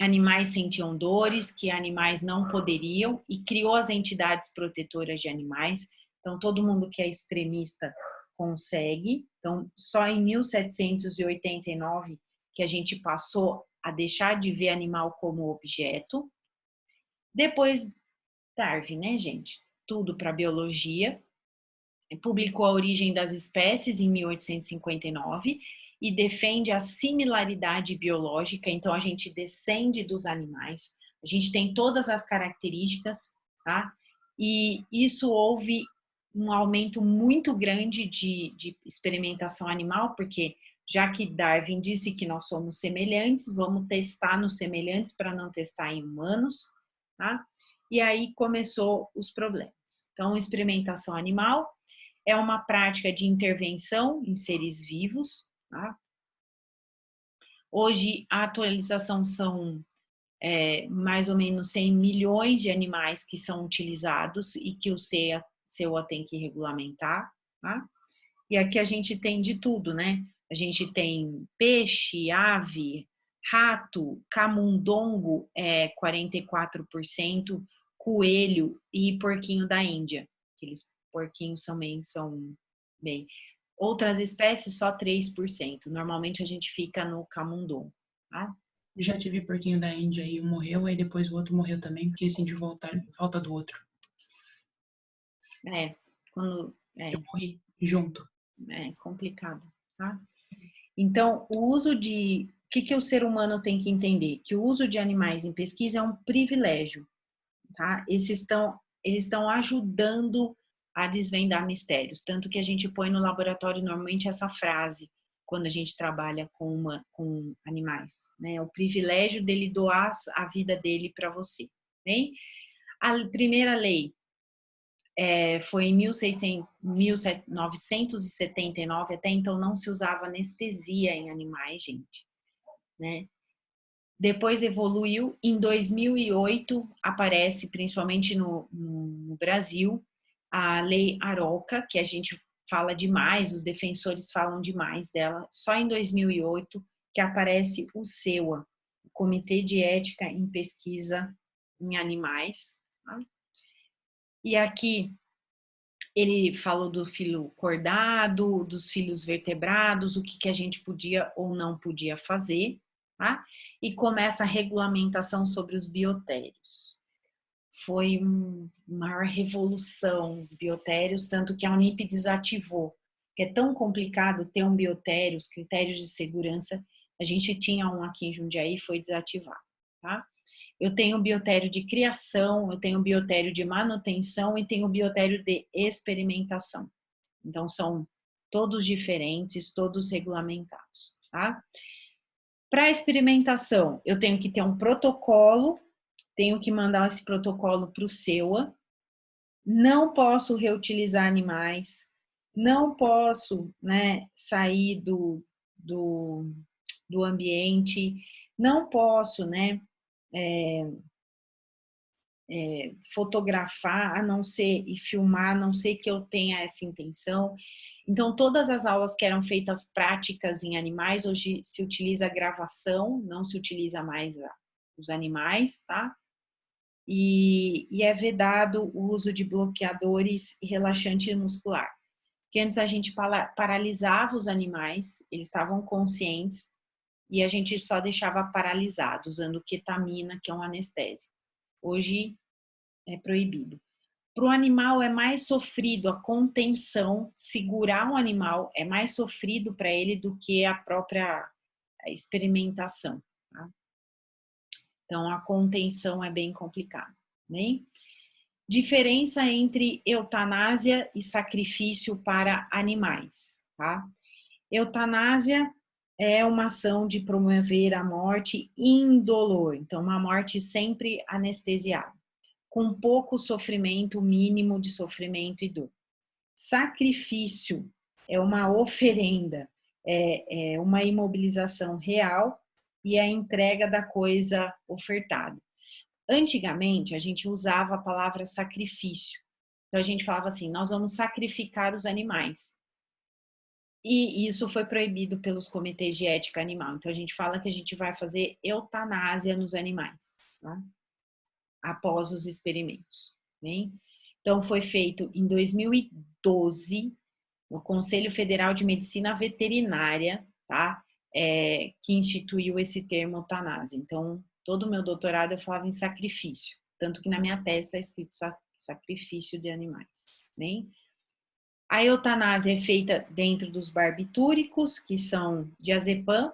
animais sentiam dores, que animais não poderiam, e criou as entidades protetoras de animais. Então, todo mundo que é extremista consegue. Então, só em 1789 que a gente passou a deixar de ver animal como objeto. Depois, Darwin, né, gente? Tudo para biologia. Publicou A Origem das Espécies em 1859 e defende a similaridade biológica. Então, a gente descende dos animais, a gente tem todas as características, tá? E isso houve um aumento muito grande de experimentação animal, porque já que Darwin disse que nós somos semelhantes, vamos testar nos semelhantes para não testar em humanos, tá? E aí começou os problemas. Então, experimentação animal é uma prática de intervenção em seres vivos, tá? Hoje, a atualização são mais ou menos 100 milhões de animais que são utilizados e que o CEUA tem que regulamentar, tá? E aqui a gente tem de tudo, né? A gente tem peixe, ave, rato, camundongo, 44%, coelho e porquinho da Índia. Aqueles porquinhos também são bem. Outras espécies, só 3%. Normalmente a gente fica no camundongo, tá? Já tive porquinho da Índia e um morreu, aí depois o outro morreu também, porque sentiu falta do outro. Eu morri junto. É complicado, tá? Então, o uso de... O que o ser humano tem que entender? Que o uso de animais em pesquisa é um privilégio, tá? Eles estão ajudando a desvendar mistérios. Tanto que a gente põe no laboratório normalmente essa frase quando a gente trabalha com animais, né? O privilégio dele doar a vida dele para você, bem? A primeira lei foi em 1979, até então não se usava anestesia em animais, gente. né? Depois evoluiu, em 2008 aparece, principalmente no Brasil, a Lei Aroca, que a gente fala demais, os defensores falam demais dela, só em 2008 que aparece o CEUA, o Comitê de Ética em Pesquisa em Animais. Tá? E aqui ele falou do filo cordado, dos filos vertebrados, o que a gente podia ou não podia fazer, tá? E começa a regulamentação sobre os biotérios. Foi uma maior revolução os biotérios, tanto que a Unip desativou, que é tão complicado ter um biotério, os critérios de segurança, a gente tinha um aqui em Jundiaí, foi desativado, tá? Eu tenho biotério de criação, eu tenho biotério de manutenção e tenho biotério de experimentação. Então, são todos diferentes, todos regulamentados, tá? Para experimentação, eu tenho que ter um protocolo, tenho que mandar esse protocolo para o CEUA, não posso reutilizar animais, não posso, né, sair do ambiente, não posso, né, fotografar, a não ser e filmar, a não ser que eu tenha essa intenção. Então, todas as aulas que eram feitas práticas em animais, hoje se utiliza a gravação, não se utiliza mais os animais, tá? E é vedado o uso de bloqueadores e relaxante muscular. Porque antes a gente paralisava os animais, eles estavam conscientes, e a gente só deixava paralisado, usando ketamina, que é um anestésico. Hoje é proibido. Para o animal é mais sofrido a contenção, segurar um animal é mais sofrido para ele do que a própria experimentação. Tá? Então a contenção é bem complicada, né? Diferença entre eutanásia e sacrifício para animais, tá? Eutanásia é uma ação de promover a morte indolor, então uma morte sempre anestesiada, com pouco sofrimento, mínimo de sofrimento e dor. Sacrifício é uma oferenda, é uma imobilização real e a entrega da coisa ofertada. Antigamente, a gente usava a palavra sacrifício. Então, a gente falava assim, nós vamos sacrificar os animais. E isso foi proibido pelos comitês de ética animal. Então, a gente fala que a gente vai fazer eutanásia nos animais, tá? Após os experimentos. Né? Então, foi feito em 2012, no Conselho Federal de Medicina Veterinária, tá? Que instituiu esse termo eutanásia. Então, todo o meu doutorado eu falava em sacrifício, tanto que na minha tese está escrito sacrifício de animais. Né? A eutanásia é feita dentro dos barbitúricos, que são diazepam,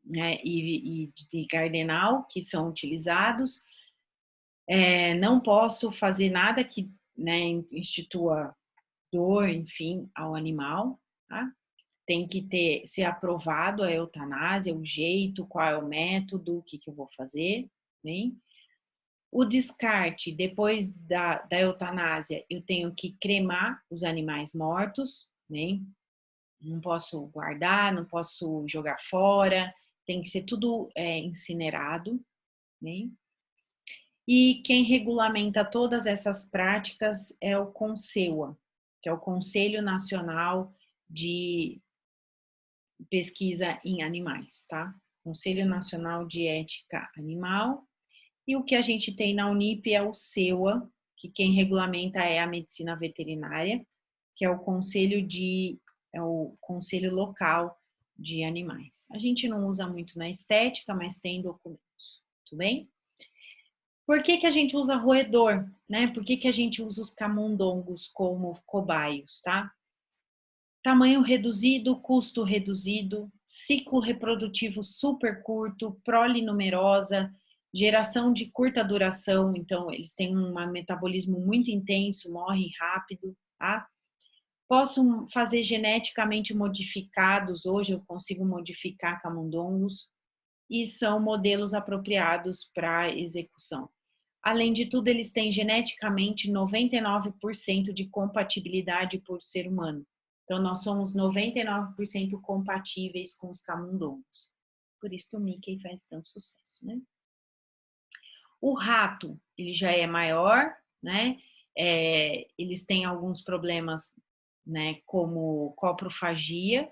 né, e de cardenal, que são utilizados. Não posso fazer nada que, né, institua dor, enfim, ao animal, tá? Tem que ser aprovado a eutanásia, o jeito, qual é o método, o que eu vou fazer, né? O descarte, depois da eutanásia, eu tenho que cremar os animais mortos, né? Não posso guardar, não posso jogar fora, tem que ser tudo incinerado, né? E quem regulamenta todas essas práticas é o CONSEUA, que é o Conselho Nacional de Pesquisa em Animais, tá? Conselho Nacional de Ética Animal. E o que a gente tem na Unip é o CEUA, que quem regulamenta é a medicina veterinária, que é o conselho local de animais. A gente não usa muito na estética, mas tem documentos, tudo bem? Por que a gente usa roedor, né? Por que a gente usa os camundongos como cobaios, tá? Tamanho reduzido, custo reduzido, ciclo reprodutivo super curto, prole numerosa, geração de curta duração, então eles têm um metabolismo muito intenso, morrem rápido, tá? Posso fazer geneticamente modificados, hoje eu consigo modificar camundongos e são modelos apropriados para execução. Além de tudo, eles têm geneticamente 99% de compatibilidade por ser humano. Então, nós somos 99% compatíveis com os camundongos. Por isso que o Mickey faz tanto sucesso, né? O rato, ele já é maior, né? Eles têm alguns problemas, né? Como coprofagia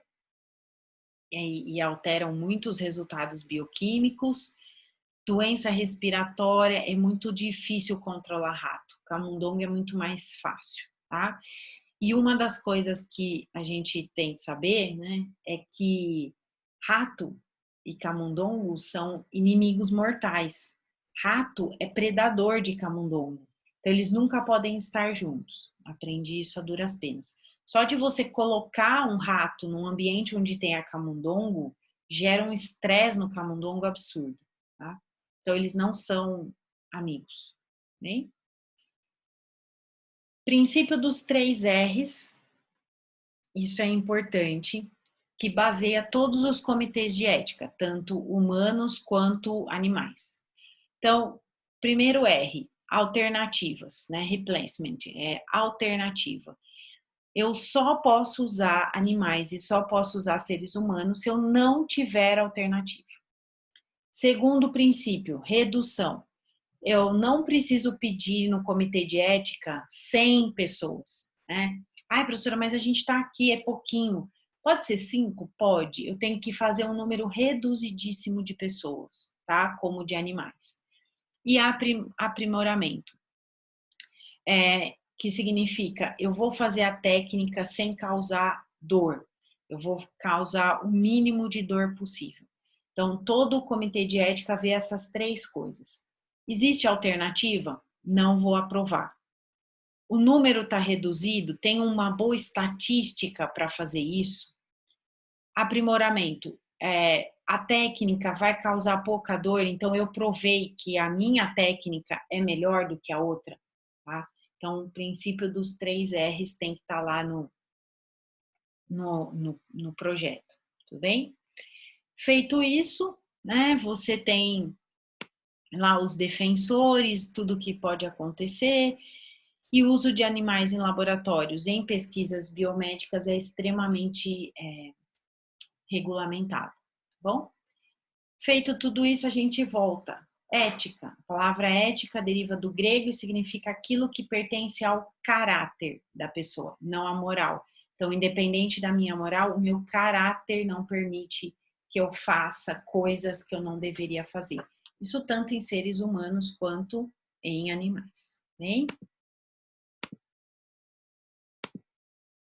e alteram muitos resultados bioquímicos. Doença respiratória, é muito difícil controlar rato. Camundongo é muito mais fácil, tá? E uma das coisas que a gente tem que saber, né, é que rato e camundongo são inimigos mortais. Rato é predador de camundongo. Então, eles nunca podem estar juntos. Aprendi isso a duras penas. Só de você colocar um rato num ambiente onde tem a camundongo, gera um estresse no camundongo absurdo, tá? Então, eles não são amigos, né? Princípio dos 3 R's, isso é importante, que baseia todos os comitês de ética, tanto humanos quanto animais. Então, primeiro R, alternativas, né? Replacement, é alternativa. Eu só posso usar animais e só posso usar seres humanos se eu não tiver alternativa. Segundo princípio, redução. Eu não preciso pedir no comitê de ética 100 pessoas, né? Ai, professora, mas a gente está aqui, é pouquinho. Pode ser 5? Pode. Eu tenho que fazer um número reduzidíssimo de pessoas, tá? Como de animais. E aprimoramento, que significa eu vou fazer a técnica sem causar dor. Eu vou causar o mínimo de dor possível. Então, todo o comitê de ética vê essas 3 coisas. Existe alternativa? Não vou aprovar. O número está reduzido? Tem uma boa estatística para fazer isso? Aprimoramento. A técnica vai causar pouca dor, então eu provei que a minha técnica é melhor do que a outra, tá? Então, o princípio dos 3 R's tem que estar lá no projeto, tudo bem? Feito isso, né, você tem lá os defensores, tudo que pode acontecer, e o uso de animais em laboratórios em pesquisas biomédicas é extremamente regulamentado, tá bom? Feito tudo isso, a gente volta. Ética. A palavra ética deriva do grego e significa aquilo que pertence ao caráter da pessoa, não à moral. Então, independente da minha moral, o meu caráter não permite que eu faça coisas que eu não deveria fazer. Isso tanto em seres humanos quanto em animais, bem?